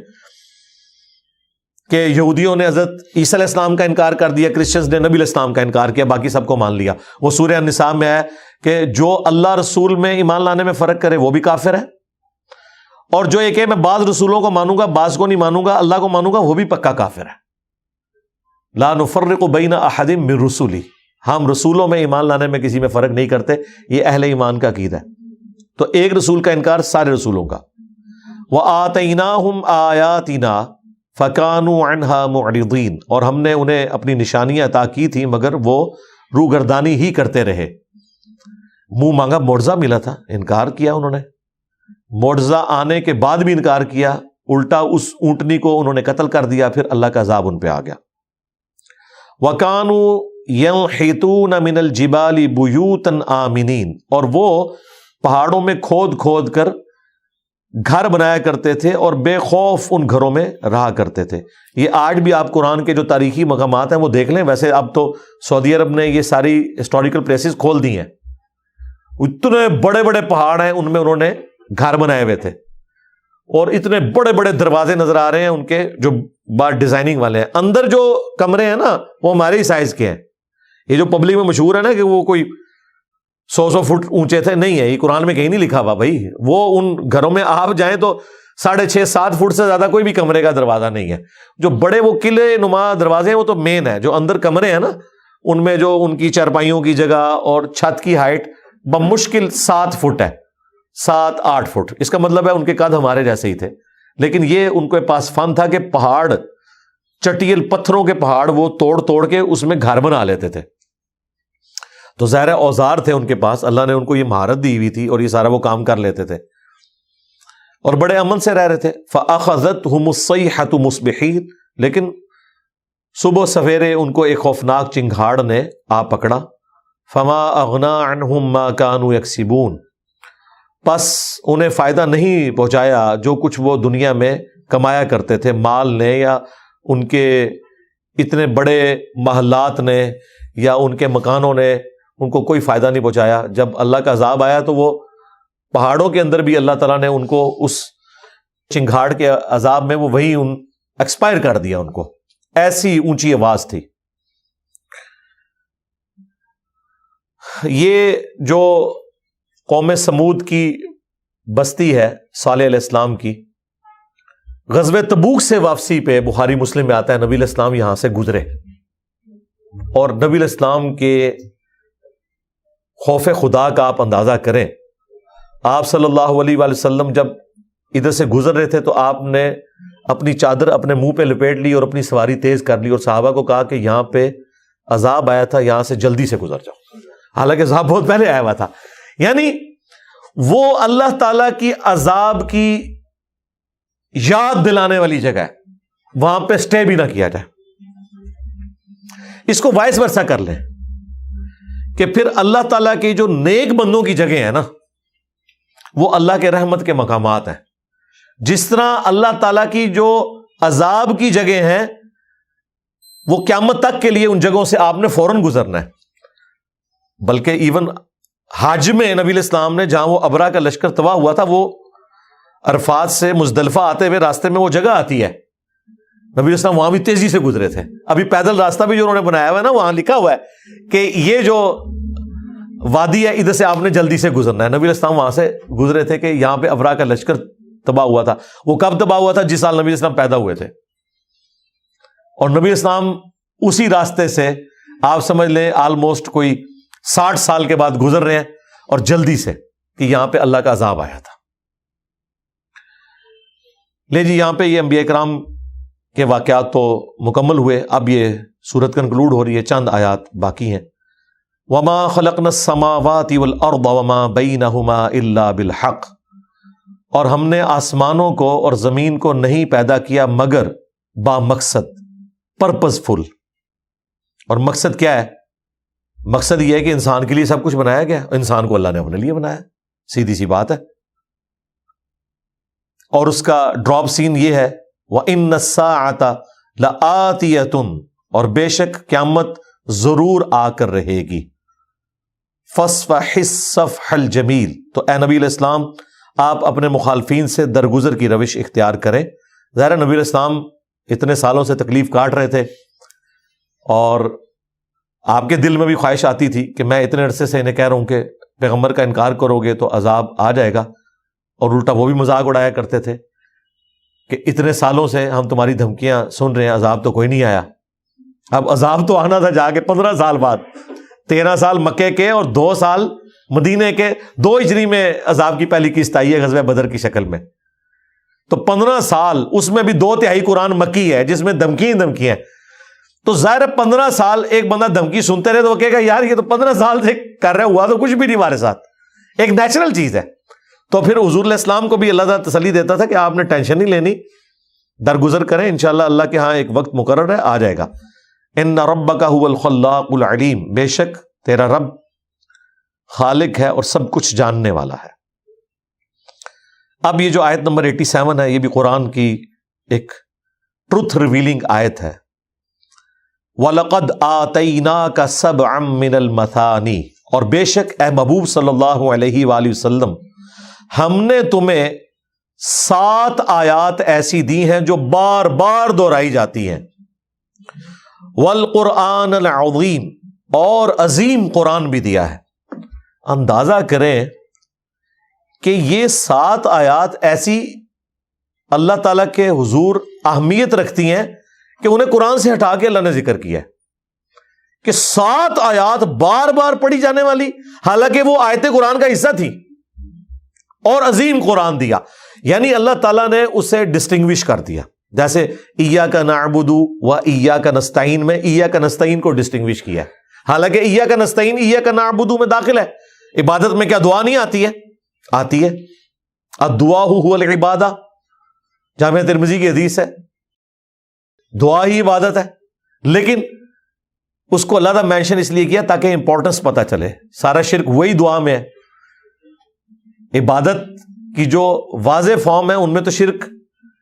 کہ یہودیوں نے حضرت عیسیٰ علیہ السلام کا انکار کر دیا، کرسچنز نے نبی علیہ السلام کا انکار کیا، باقی سب کو مان لیا. وہ سورہ النساء میں ہے کہ جو اللہ رسول میں ایمان لانے میں فرق کرے وہ بھی کافر ہے، اور جو ایک ہے میں بعض رسولوں کو مانوں گا بعض کو نہیں مانوں گا، اللہ کو مانوں گا، وہ بھی پکا کافر ہے. لا نفرق بین احد من رسلی، ہم رسولوں میں ایمان لانے میں کسی میں فرق نہیں کرتے. یہ اہل ایمان کا عقیدہ ہے. تو ایک رسول کا انکار سارے رسولوں کا. وَآتَيْنَاهُمْ آيَاتِنَا فَكَانُوا عَنْهَا مُعْرِضِينَ، اور ہم نے انہیں اپنی نشانیاں عطا کی تھیں مگر وہ روگردانی ہی کرتے رہے. منہ مانگا معجزہ ملا تھا، انکار کیا انہوں نے. معجزہ آنے کے بعد بھی انکار کیا، الٹا اس اونٹنی کو انہوں نے قتل کر دیا، پھر اللہ کا عذاب ان پہ آ گیا. وَكَانُوا يَنْحِتُونَ مِنَ الْجِبَالِ بُيُوتًا آمِنِينَ، اور وہ پہاڑوں میں کھود کھود کر گھر بنایا کرتے تھے اور بے خوف ان گھروں میں رہا کرتے تھے. یہ آج بھی آپ قرآن کے جو تاریخی مقامات ہیں وہ دیکھ لیں. ویسے اب تو سعودی عرب نے یہ ساری ہسٹوریکل پلیسز کھول دی ہیں، اتنے بڑے بڑے پہاڑ ہیں ان میں انہوں نے گھر بنائے ہوئے تھے، اور اتنے بڑے بڑے دروازے نظر آ رہے ہیں ان کے جو بار ڈیزائننگ والے ہیں. اندر جو کمرے ہیں نا وہ ہمارے ہی سائز کے ہیں. یہ جو پبلک میں مشہور ہے نا کہ وہ کوئی 100 فٹ اونچے تھے، نہیں ہے، یہ قرآن میں کہیں نہیں لکھا ہوا بھائی. وہ ان گھروں میں آپ جائیں تو 6.5-7 فٹ سے زیادہ کوئی بھی کمرے کا دروازہ نہیں ہے. جو بڑے وہ قلعے نما دروازے ہیں وہ تو مین ہے. جو اندر کمرے ہیں نا ان میں جو ان کی چارپائیوں کی جگہ اور چھت کی ہائٹ بمشکل 7 فٹ ہے، 7-8 فٹ. اس کا مطلب ہے ان کے قد ہمارے جیسے ہی تھے. لیکن یہ ان کے پاس فن تھا کہ پہاڑ، چٹیل پتھروں کے پہاڑ وہ توڑ توڑ کے اس میں گھر بنا لیتے تھے. تو ظاہر اوزار تھے ان کے پاس، اللہ نے ان کو یہ مہارت دی ہوئی تھی اور یہ سارا وہ کام کر لیتے تھے اور بڑے امن سے رہ رہے تھے. فَأَخَذَتْهُمُ الصَّيْحَةُ مُصْبِحِينَ، لیکن صبح سویرے ان کو ایک خوفناک چنگھاڑ نے آ پکڑا. فَمَا أَغْنَىٰ عَنْهُمْ مَا كَانُوا يَكْسِبُونَ، پس انہیں فائدہ نہیں پہنچایا جو کچھ وہ دنیا میں کمایا کرتے تھے، مال نے یا ان کے اتنے بڑے محلات نے یا ان کے مکانوں نے ان کو کوئی فائدہ نہیں پہنچایا. جب اللہ کا عذاب آیا تو وہ پہاڑوں کے اندر بھی اللہ تعالیٰ نے ان کو اس چنگھاڑ کے عذاب میں وہ وہیں ایکسپائر کر دیا. ان کو ایسی اونچی آواز تھی. یہ جو قوم سمود کی بستی ہے صالح علیہ السلام کی، غزوہ تبوک سے واپسی پہ بخاری مسلم میں آتا ہے نبی علیہ السلام یہاں سے گزرے، اور نبی علیہ السلام کے خوف خدا کا آپ اندازہ کریں. آپ صلی اللہ علیہ وآلہ وسلم جب ادھر سے گزر رہے تھے تو آپ نے اپنی چادر اپنے منہ پہ لپیٹ لی اور اپنی سواری تیز کر لی اور صحابہ کو کہا کہ یہاں پہ عذاب آیا تھا، یہاں سے جلدی سے گزر جاؤ. حالانکہ عذاب بہت پہلے آیا ہوا تھا. یعنی وہ اللہ تعالی کی عذاب کی یاد دلانے والی جگہ ہے، وہاں پہ سٹے بھی نہ کیا جائے. اس کو وائس ورسا کر لیں کہ پھر اللہ تعالیٰ کی جو نیک بندوں کی جگہ ہے نا وہ اللہ کے رحمت کے مقامات ہیں. جس طرح اللہ تعالیٰ کی جو عذاب کی جگہ ہیں وہ قیامت تک کے لیے ان جگہوں سے آپ نے فوراً گزرنا ہے. بلکہ ایون حج میں نبی علیہ السلام نے جہاں وہ ابرا کا لشکر تباہ ہوا تھا، وہ عرفات سے مزدلفہ آتے ہوئے راستے میں وہ جگہ آتی ہے، نبی السلام وہاں بھی تیزی سے گزرے تھے. ابھی پیدل راستہ بھی جو انہوں نے بنایا ہوا ہے نا، وہاں لکھا ہوا ہے کہ یہ جو وادی ہے ادھر سے آپ نے جلدی سے گزرنا ہے. نبی السلام وہاں سے گزرے تھے کہ یہاں پہ ابرا کا لشکر تباہ ہوا تھا. وہ کب تباہ ہوا تھا؟ جس سال نبی السلام پیدا ہوئے تھے. اور نبی السلام اسی راستے سے آپ سمجھ لیں آلموسٹ کوئی 60 سال کے بعد گزر رہے ہیں، اور جلدی سے، کہ یہاں پہ اللہ کا عذاب آیا تھا. لے جی، یہاں پہ یہ انبیاء کرام کے واقعات تو مکمل ہوئے. اب یہ سورت کنکلوڈ ہو رہی ہے، چند آیات باقی ہیں. وما خلقنا السماوات والارض وما بینہما الا بالحق، اور ہم نے آسمانوں کو اور زمین کو نہیں پیدا کیا مگر با مقصد، پرپز فل. اور مقصد کیا ہے؟ مقصد یہ ہے کہ انسان کے لیے سب کچھ بنایا گیا، انسان کو اللہ نے اپنے لیے بنایا، سیدھی سی بات ہے. اور اس کا ڈراپ سین یہ ہے وَإِنَّ السَّاعَةَ لَآتِيَةٌ، اور بے شک قیامت ضرور آ کر رہے گی. فَاصْفَحِ الصَّفْحَ الْجَمِيلَ، تو اے نبی علیہ السلام آپ اپنے مخالفین سے درگزر کی روش اختیار کریں. ظاہر نبی علیہ السلام اتنے سالوں سے تکلیف کاٹ رہے تھے، اور آپ کے دل میں بھی خواہش آتی تھی کہ میں اتنے عرصے سے انہیں کہہ رہا ہوں کہ پیغمبر کا انکار کرو گے تو عذاب آ جائے گا، اور الٹا وہ بھی مذاق اڑایا کرتے تھے کہ اتنے سالوں سے ہم تمہاری دھمکیاں سن رہے ہیں، عذاب تو کوئی نہیں آیا. اب عذاب تو آنا تھا جا کے 15 سال بعد، 13 سال مکے کے اور 2 سال مدینے کے. 2 ہجری میں عذاب کی پہلی قسط آئی ہے غزوہ بدر کی شکل میں. تو 15 سال، اس میں بھی 2/3 قرآن مکی ہے جس میں دھمکی ہیں. تو ظاہر 15 سال ایک بندہ دھمکی سنتے رہے تو وہ کہے گا یار یہ تو 15 سال سے کر رہا ہوا تو کچھ بھی نہیں ہمارے ساتھ. ایک نیچرل چیز ہے. تو پھر حضور علیہ السلام کو بھی اللہ تعالیٰ تسلی دیتا تھا کہ آپ نے ٹینشن نہیں لینی، درگزر کریں، انشاءاللہ اللہ کے ہاں ایک وقت مقرر ہے، آ جائے گا. ان ربک هو الخلاق العلیم، بے شک تیرا رب خالق ہے اور سب کچھ جاننے والا ہے. اب یہ جو آیت نمبر 87 ہے، یہ بھی قرآن کی ایک ٹروتھ ریویلنگ آیت ہے. وَلَقَدْ آتَيْنَاكَ سَبْعًا مِّنَ الْمَثَانِي، اور بے شک اے محبوب صلی اللہ علیہ وآلہ وسلم ہم نے تمہیں 7 آیات ایسی دی ہیں جو بار بار دہرائی جاتی ہیں. وَالْقُرْآنَ الْعَظِيمِ، اور عظیم قرآن بھی دیا ہے. اندازہ کریں کہ یہ 7 آیات ایسی اللہ تعالیٰ کے حضور اہمیت رکھتی ہیں کہ انہیں قرآن سے ہٹا کے اللہ نے ذکر کیا ہے کہ 7 آیات بار بار پڑھی جانے والی، حالانکہ وہ آیت قرآن کا حصہ تھی، اور عظیم قرآن دیا. یعنی اللہ تعالیٰ نے اسے ڈسٹنگوش کر دیا. جیسے ایاک نعبد و ایاک نستعین میں ایاک نستعین کو ڈسٹنگوش کیا ہے، حالانکہ ایاک نستعین ایاک نعبد میں داخل ہے. عبادت میں کیا دعا نہیں آتی ہے؟ آتی ہے. الدعاء هو العبادہ، جامعہ ترمذی کی حدیث ہے، دعا ہی عبادت ہے. لیکن اس کو اللہ تعالیٰ مینشن اس لیے کیا تاکہ امپورٹنس پتہ چلے. سارا شرک وہی دعا میں ہے. عبادت کی جو واضح فارم ہے ان میں تو شرک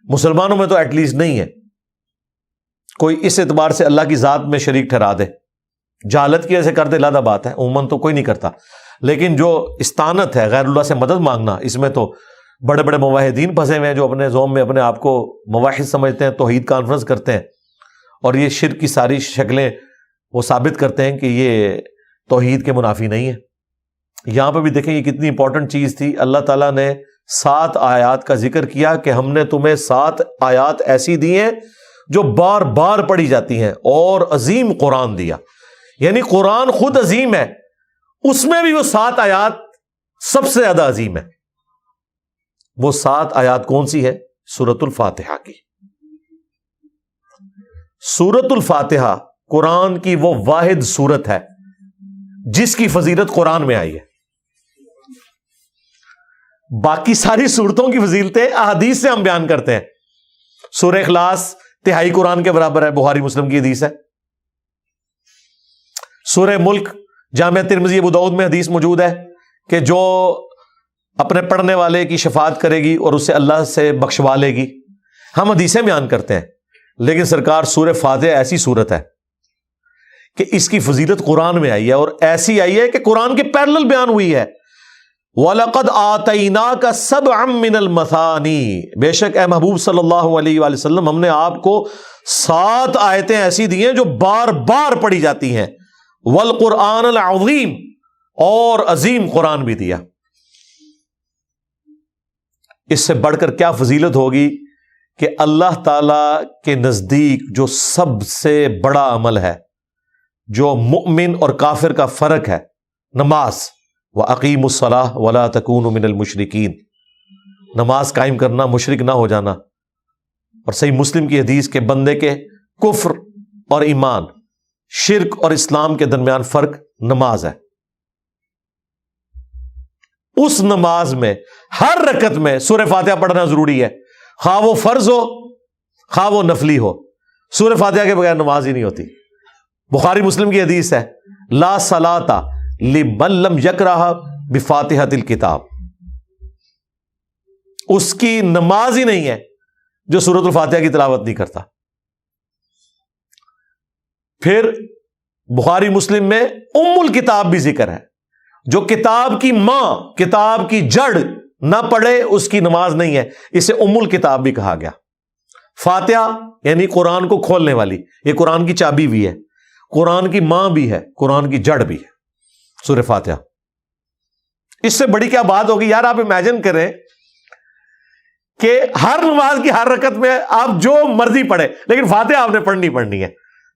مسلمانوں میں تو ایٹ لیسٹ نہیں ہے. کوئی اس اعتبار سے اللہ کی ذات میں شریک ٹھہرا دے، جہالت کی وجہ سے کر دے علیحدہ بات ہے، عموماً تو کوئی نہیں کرتا. لیکن جو استعانت ہے، غیر اللہ سے مدد مانگنا، اس میں تو بڑے بڑے موحدین پھنسے ہوئے ہیں جو اپنے زوم میں اپنے آپ کو موحد سمجھتے ہیں، توحید کانفرنس کرتے ہیں، اور یہ شرک کی ساری شکلیں وہ ثابت کرتے ہیں کہ یہ توحید کے منافی نہیں ہے. یہاں پہ بھی دیکھیں یہ کتنی امپورٹنٹ چیز تھی. اللہ تعالیٰ نے 7 آیات کا ذکر کیا کہ ہم نے تمہیں 7 آیات ایسی دی ہیں جو بار بار پڑھی جاتی ہیں، اور عظیم قرآن دیا. یعنی قرآن خود عظیم ہے، اس میں بھی وہ 7 آیات سب سے زیادہ عظیم ہے. وہ 7 آیات کون سی ہے؟ سورۃ الفاتحہ کی. سورۃ الفاتحہ قرآن کی وہ واحد سورت ہے جس کی فضیلت قرآن میں آئی ہے. باقی ساری سورتوں کی فضیلتیں احادیث سے ہم بیان کرتے ہیں. سورہ اخلاص 1/3 قرآن کے برابر ہے، بخاری مسلم کی حدیث ہے. سورہ ملک جامعہ ترمذی ابو داؤد میں حدیث موجود ہے کہ جو اپنے پڑھنے والے کی شفاعت کرے گی اور اسے اللہ سے بخشوا لے گی. ہم حدیثیں بیان کرتے ہیں، لیکن سرکار سورہ فاتحہ ایسی سورت ہے کہ اس کی فضیلت قرآن میں آئی ہے، اور ایسی آئی ہے کہ قرآن کے پیرلل بیان ہوئی ہے. وَلَقَدْ آتَيْنَاكَ سَبْعًا مِّنَ الْمَثَانِي، بے شک اے محبوب صلی اللہ علیہ وآلہ وسلم ہم نے آپ کو 7 آیتیں ایسی دی ہیں جو بار بار پڑھی جاتی ہیں، وَالْقُرْآنَ الْعَظِيمَ، اور عظیم قرآن بھی دیا۔ اس سے بڑھ کر کیا فضیلت ہوگی کہ اللہ تعالی کے نزدیک جو سب سے بڑا عمل ہے، جو مؤمن اور کافر کا فرق ہے، نماز، وَأَقِيمُوا الصَّلَاةَ وَلَا تَكُونُوا مِنَ الْمُشْرِكِينَ، نماز قائم کرنا، مشرک نہ ہو جانا۔ اور صحیح مسلم کی حدیث کے بندے کے کفر اور ایمان، شرک اور اسلام کے درمیان فرق نماز ہے۔ اس نماز میں ہر رکعت میں سورہ فاتحہ پڑھنا ضروری ہے، خواہ وہ فرض ہو خواہ وہ نفلی ہو، سورہ فاتحہ کے بغیر نماز ہی نہیں ہوتی۔ بخاری مسلم کی حدیث ہے، لا صلاۃ لمن لم یقرأ بفاتحۃ الکتاب، اس کی نماز ہی نہیں ہے جو سورۃ الفاتحہ کی تلاوت نہیں کرتا۔ پھر بخاری مسلم میں ام الکتاب بھی ذکر ہے، جو کتاب کی ماں، کتاب کی جڑ نہ پڑھے اس کی نماز نہیں ہے، اسے ام الکتاب بھی کہا گیا۔ فاتحہ یعنی قرآن کو کھولنے والی، یہ قرآن کی چابی بھی ہے، قرآن کی ماں بھی ہے، قرآن کی جڑ بھی ہے سورہ فاتحہ۔ اس سے بڑی کیا بات ہوگی یار، آپ امیجن کریں کہ ہر نماز کی ہر رکعت میں آپ جو مرضی پڑھیں، لیکن فاتحہ آپ نے پڑھنی ہے،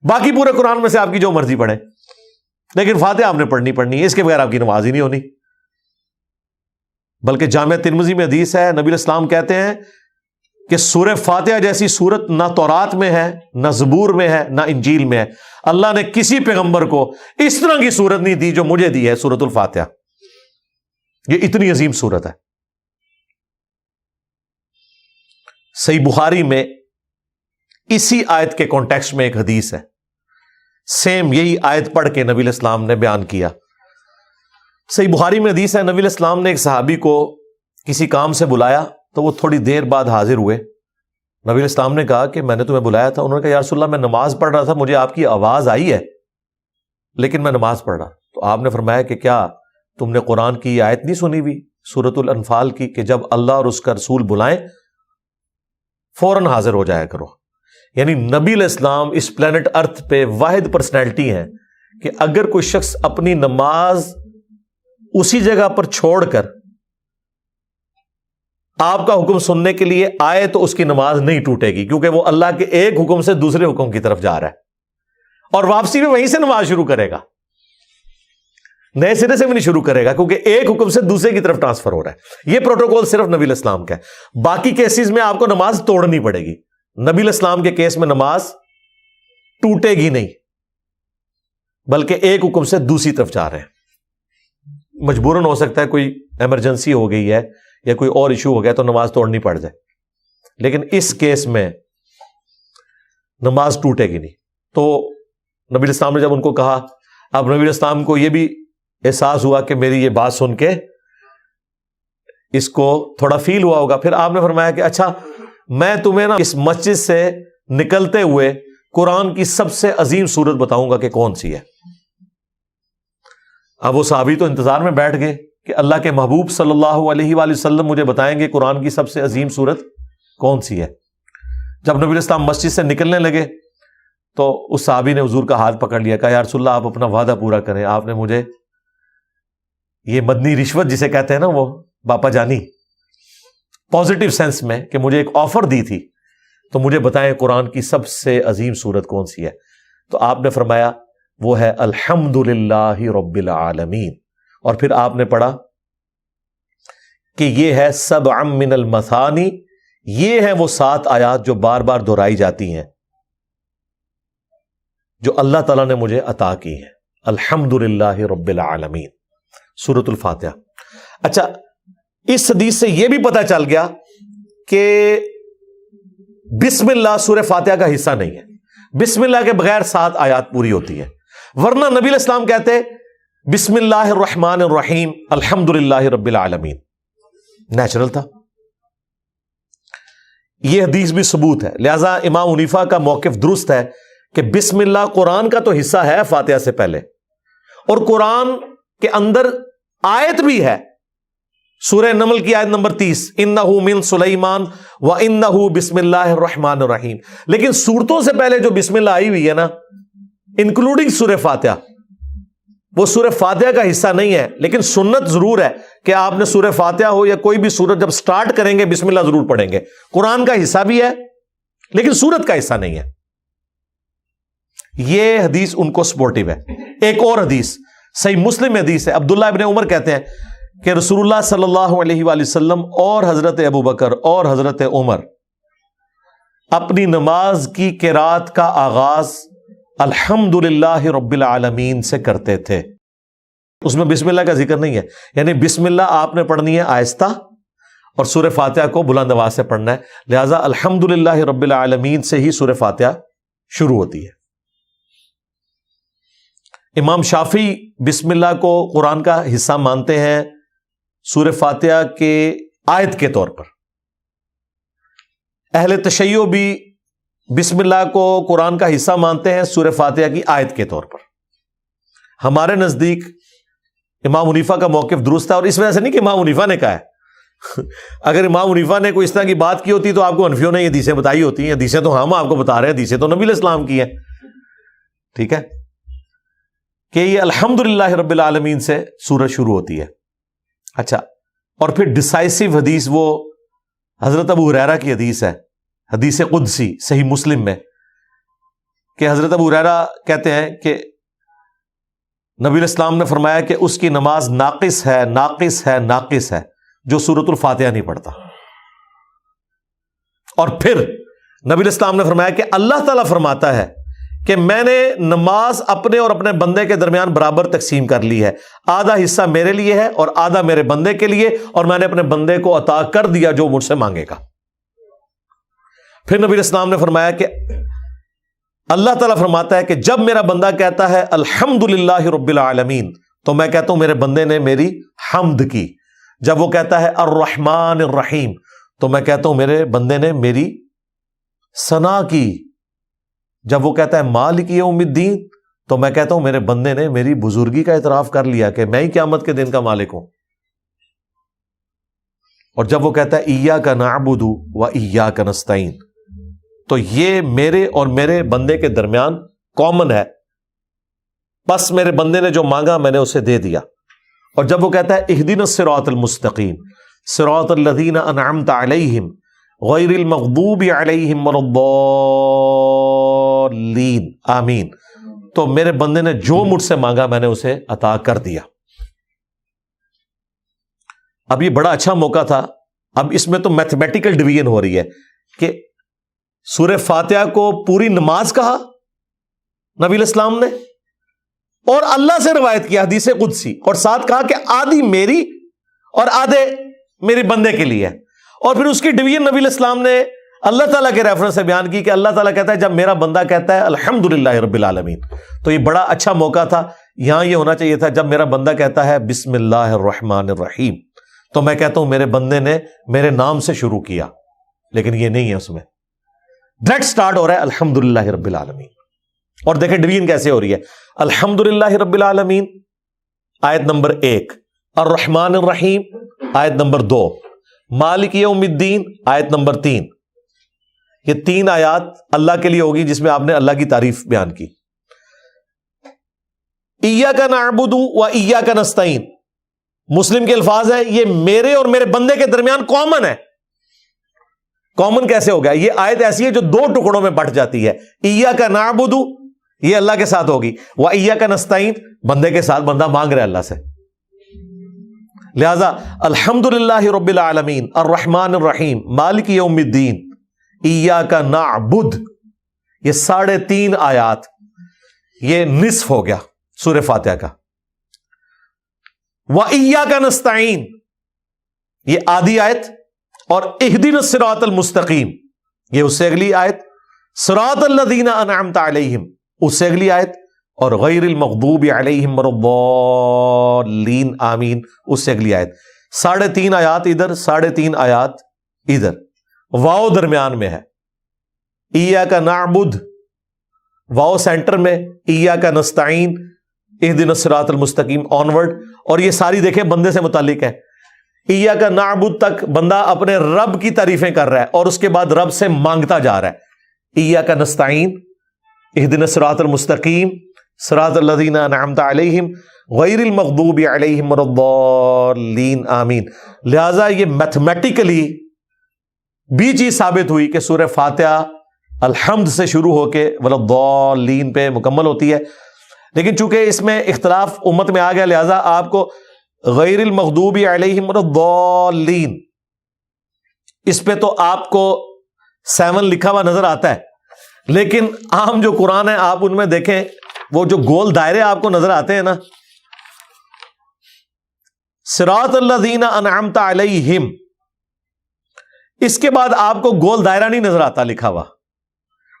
باقی پورے قرآن میں سے آپ کی جو مرضی پڑھیں، لیکن فاتحہ آپ نے پڑھنی ہے، اس کے بغیر آپ کی نماز ہی نہیں ہونی۔ بلکہ جامع ترمذی میں حدیث ہے، نبی علیہ السلام کہتے ہیں کہ سورہ فاتحہ جیسی سورت نہ تورات میں ہے، نہ زبور میں ہے، نہ انجیل میں ہے۔ اللہ نے کسی پیغمبر کو اس طرح کی سورت نہیں دی جو مجھے دی ہے سورۃ الفاتحہ، یہ اتنی عظیم سورت ہے۔ صحیح بخاری میں اسی آیت کے کانٹیکسٹ میں ایک حدیث ہے، سیم یہی آیت پڑھ کے نبی علیہ السلام نے بیان کیا۔ صحیح بخاری میں حدیث ہے، نبی علیہ السلام نے ایک صحابی کو کسی کام سے بلایا تو وہ تھوڑی دیر بعد حاضر ہوئے۔ نبی علیہ السلام نے کہا کہ میں نے تمہیں بلایا تھا۔ انہوں نے کہا یا رسول اللہ میں نماز پڑھ رہا تھا، مجھے آپ کی آواز آئی ہے لیکن میں نماز پڑھ رہا۔ تو آپ نے فرمایا کہ کیا تم نے قرآن کی یہ آیت نہیں سنی ہوئی سورۃ الانفال کی کہ جب اللہ اور اس کا رسول بلائیں فوراً حاضر ہو جایا کرو۔ یعنی نبی علیہ السلام اس پلانٹ ارتھ پہ واحد پرسنالٹی ہیں کہ اگر کوئی شخص اپنی نماز اسی جگہ پر چھوڑ کر آپ کا حکم سننے کے لیے آئے تو اس کی نماز نہیں ٹوٹے گی، کیونکہ وہ اللہ کے ایک حکم سے دوسرے حکم کی طرف جا رہا ہے، اور واپسی بھی وہیں سے نماز شروع کرے گا، نئے سرے سے بھی نہیں شروع کرے گا، کیونکہ ایک حکم سے دوسرے کی طرف ٹرانسفر ہو رہا ہے۔ یہ پروٹوکول صرف نبی علیہ السلام کا ہے، باقی کیسز میں آپ کو نماز توڑنی پڑے گی۔ نبی علیہ السلام کے کیس میں نماز ٹوٹے گی نہیں، بلکہ ایک حکم سے دوسری طرف جا رہے ہیں۔ مجبوراً ہو سکتا ہے کوئی ایمرجنسی ہو گئی ہے یا کوئی اور ایشو ہو گیا تو نماز توڑنی پڑ جائے، لیکن اس کیس میں نماز ٹوٹے گی نہیں۔ تو نبی علیہ السلام نے جب ان کو کہا، اب نبی علیہ السلام کو یہ بھی احساس ہوا کہ میری یہ بات سن کے اس کو تھوڑا فیل ہوا ہوگا۔ پھر آپ نے فرمایا کہ اچھا میں تمہیں نا اس مسجد سے نکلتے ہوئے قرآن کی سب سے عظیم سورت بتاؤں گا کہ کون سی ہے۔ اب وہ صحابی تو انتظار میں بیٹھ گئے کہ اللہ کے محبوب صلی اللہ علیہ وآلہ وسلم مجھے بتائیں گے قرآن کی سب سے عظیم سورت کون سی ہے۔ جب نبی علیہ السلام مسجد سے نکلنے لگے تو اس صحابی نے حضور کا ہاتھ پکڑ لیا، کہا یا رسول اللہ آپ اپنا وعدہ پورا کریں، آپ نے مجھے یہ مدنی رشوت جسے کہتے ہیں نا وہ باپا جانی، پازیٹیو سینس میں کہ مجھے ایک آفر دی تھی، تو مجھے بتائیں قرآن کی سب سے عظیم سورت کون سی ہے۔ تو آپ نے فرمایا وہ ہے الحمدللہ رب العالمین، اور پھر آپ نے پڑھا کہ یہ ہے سبع من المثانی، یہ ہیں وہ 7 آیات جو بار بار دہرائی جاتی ہیں جو اللہ تعالیٰ نے مجھے عطا کی ہیں۔ الحمدللہ رب العالمین، سورۃ الفاتحہ۔ اچھا اس حدیث سے یہ بھی پتہ چل گیا کہ بسم اللہ سورہ فاتحہ کا حصہ نہیں ہے، بسم اللہ کے بغیر 7 آیات پوری ہوتی ہے، ورنہ نبی علیہ السلام کہتے بسم اللہ الرحمن الرحیم الحمدللہ رب العالمین، نیچرل تھا۔ یہ حدیث بھی ثبوت ہے، لہذا امام حنیفہ کا موقف درست ہے کہ بسم اللہ قرآن کا تو حصہ ہے فاتحہ سے پہلے، اور قرآن کے اندر آیت بھی ہے سورہ نمل کی آیت نمبر 30، انہو من سلیمان و انہو بسم اللہ الرحمن الرحیم. لیکن سورتوں سے پہلے جو بسم اللہ آئی ہوئی ہے نا، انکلوڈنگ سورہ فاتحہ، وہ سورہ فاتحہ کا حصہ نہیں ہے، لیکن سنت ضرور ہے کہ آپ نے سورہ فاتحہ ہو یا کوئی بھی سورت جب سٹارٹ کریں گے بسم اللہ ضرور پڑھیں گے. قرآن کا حصہ بھی ہے لیکن سورت کا حصہ نہیں ہے. یہ حدیث ان کو سپورٹیو ہے. ایک اور حدیث صحیح مسلم حدیث ہے، عبداللہ ابن عمر کہتے ہیں کہ رسول اللہ صلی اللہ علیہ وآلہ وسلم اور حضرت ابو بکر اور حضرت عمر اپنی نماز کی قرات کا آغاز الحمدللہ رب العالمین سے کرتے تھے. اس میں بسم اللہ کا ذکر نہیں ہے، یعنی بسم اللہ آپ نے پڑھنی ہے آہستہ اور سورہ فاتحہ کو بلند آواز سے پڑھنا ہے. لہذا الحمدللہ رب العالمین سے ہی سورہ فاتحہ شروع ہوتی ہے. امام شافعی بسم اللہ کو قرآن کا حصہ مانتے ہیں سورہ فاتحہ کے آیت کے طور پر. اہل تشیع بھی بسم اللہ کو قرآن کا حصہ مانتے ہیں سورہ فاتحہ کی آیت کے طور پر. ہمارے نزدیک امام حنیفہ کا موقف درست ہے، اور اس وجہ سے نہیں کہ امام حنیفہ نے کہا ہے. اگر امام حنیفہ نے کوئی اس طرح کی بات کی ہوتی تو آپ کو حنفیوں نے یہ حدیثیں بتائی ہوتی ہیں. حدیثیں تو ہم آپ کو بتا رہے ہیں، حدیثیں تو نبی علیہ السلام کی ہیں. ٹھیک ہے کہ یہ الحمدللہ رب العالمین سے سورت شروع ہوتی ہے. اچھا، اور پھر ڈسائسو حدیث وہ حضرت ابو ہریرہ کی حدیث ہے، حدیث قدسی صحیح مسلم میں، کہ حضرت ابو ہریرہ کہتے ہیں کہ نبی علیہ السلام نے فرمایا کہ اس کی نماز ناقص ہے ناقص ہے ناقص ہے جو سورۃ الفاتحہ نہیں پڑھتا. اور پھر نبی علیہ السلام نے فرمایا کہ اللہ تعالیٰ فرماتا ہے کہ میں نے نماز اپنے اور اپنے بندے کے درمیان برابر تقسیم کر لی ہے، آدھا حصہ میرے لیے ہے اور آدھا میرے بندے کے لیے، اور میں نے اپنے بندے کو عطا کر دیا جو مجھ سے مانگے گا. پھر نبی علیہ السلام نے فرمایا کہ اللہ تعالیٰ فرماتا ہے کہ جب میرا بندہ کہتا ہے الحمدللہ رب العالمین تو میں کہتا ہوں میرے بندے نے میری حمد کی. جب وہ کہتا ہے الرحمن الرحیم تو میں کہتا ہوں میرے بندے نے میری ثنا کی. جب وہ کہتا ہے مالک یوم الدین تو میں کہتا ہوں میرے بندے نے میری بزرگی کا اعتراف کر لیا کہ میں ہی قیامت کے دن کا مالک ہوں. اور جب وہ کہتا ہے ایاک نعبد و ایاک نستعین تو یہ میرے اور میرے بندے کے درمیان کامن ہے، بس میرے بندے نے جو مانگا میں نے اسے دے دیا. اور جب وہ کہتا ہے اہدنا الصراط المستقیم صراط الذین انعمت علیہم غیر المغضوب علیہم ولا الضالین آمین تو میرے بندے نے جو مجھ سے مانگا میں نے اسے عطا کر دیا. اب یہ بڑا اچھا موقع تھا. اب اس میں تو میتھمیٹیکل ڈویژن ہو رہی ہے کہ سورہ فاتحہ کو پوری نماز کہا نبی علیہ السلام نے، اور اللہ سے روایت کیا حدیث قدسی، اور ساتھ کہا کہ آدھی میری اور آدھے میرے بندے کے لیے. اور پھر اس کی ڈویژن نبی علیہ السلام نے اللہ تعالیٰ کے ریفرنس سے بیان کی کہ اللہ تعالیٰ کہتا ہے جب میرا بندہ کہتا ہے الحمدللہ رب العالمین. تو یہ بڑا اچھا موقع تھا. یہاں یہ ہونا چاہیے تھا جب میرا بندہ کہتا ہے بسم اللہ الرحمن الرحیم تو میں کہتا ہوں میرے بندے نے میرے نام سے شروع کیا، لیکن یہ نہیں ہے. اس میں ڈائریکٹ سٹارٹ ہو رہا ہے الحمدللہ رب العالمین. اور دیکھیں ڈویژن کیسے ہو رہی ہے. الحمدللہ رب العالمین آیت نمبر 1، الرحمن الرحیم آیت نمبر 2، مالک یوم الدین آیت نمبر 3. یہ 3 آیات اللہ کے لیے ہوگی جس میں آپ نے اللہ کی تعریف بیان کی. ایاک نعبد و ایاک نستعین مسلم کے الفاظ ہے، یہ میرے اور میرے بندے کے درمیان کامن ہے. کامن کیسے ہو گیا؟ یہ آیت ایسی ہے جو 2 ٹکڑوں میں بٹ جاتی ہے. ایاک نعبد یہ اللہ کے ساتھ ہوگی، و ایاک نستعین بندے کے ساتھ، بندہ مانگ رہا ہے اللہ سے. لہذا الحمدللہ رب العالمین الرحمن الرحیم مالک یوم الدین ایاک نعبد، یہ 3.5 آیات، یہ نصف ہو گیا سورہ فاتحہ کا. و ایاک نستعین یہ آدھی آیت، اور اہدنا الصراط المستقیم یہ اس سے اگلی آیت، صراط الذین انعمت علیہم اس سے اگلی آیت، اور غیر المغضوب علیہم ولا الضالین آمین اس سے اگلی آیت. 3.5 آیات ادھر، 3.5 آیات ادھر، واو درمیان میں ہے. ایاک نعبد واو سینٹر میں، ایاک نستعین اہدنا الصراط المستقیم آنورڈ. اور یہ ساری دیکھیں بندے سے متعلق ہے. ایاک نعبد تک بندہ اپنے رب کی تعریفیں کر رہا ہے اور اس کے بعد رب سے مانگتا جا رہا ہے. ایاک نستعین اہدنا الصراط المستقیم صراط الذین انعمت علیہم غیر المغضوب علیہم ولا الضالین آمین. لہذا یہ میتھمیٹیکلی بھی چیز ثابت ہوئی کہ سورہ فاتحہ الحمد سے شروع ہو کے ولا الضالین پہ مکمل ہوتی ہے. لیکن چونکہ اس میں اختلاف امت میں آ گیا لہذا آپ کو غیر المغضوب علیہم ولا الضالین اس پہ تو آپ کو 7 لکھا ہوا نظر آتا ہے. لیکن عام جو قرآن ہے آپ ان میں دیکھیں وہ جو گول دائرے آپ کو نظر آتے ہیں نا، صراط الذین انعمت علیہم، اس کے بعد آپ کو گول دائرہ نہیں نظر آتا لکھا ہوا،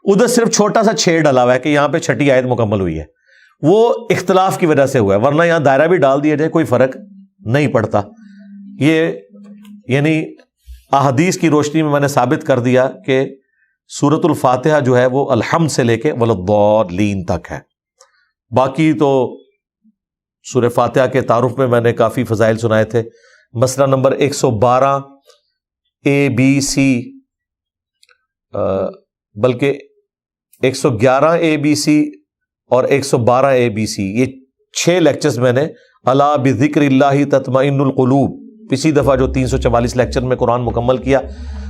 ادھر صرف چھوٹا سا چھیڑ ڈلا ہوا ہے کہ یہاں پہ 6 آیت مکمل ہوئی ہے. وہ اختلاف کی وجہ سے ہوا ہے، ورنہ یہاں دائرہ بھی ڈال دیا جائے کوئی فرق نہیں پڑتا. یہ یعنی احادیث کی روشنی میں نے ثابت کر دیا کہ سورۃ الفاتحہ جو ہے وہ الحمد سے لے کے ولا الضالین تک ہے. باقی تو سورہ فاتحہ کے تعارف میں نے کافی فضائل سنائے تھے. مسئلہ نمبر 112 ABC بلکہ 111 ABC اور 112 ABC، یہ 6 لیکچرز میں نے الا بذکر اللہ تطمئن القلوب، پچھلی دفعہ جو 344 لیکچر میں قرآن مکمل کیا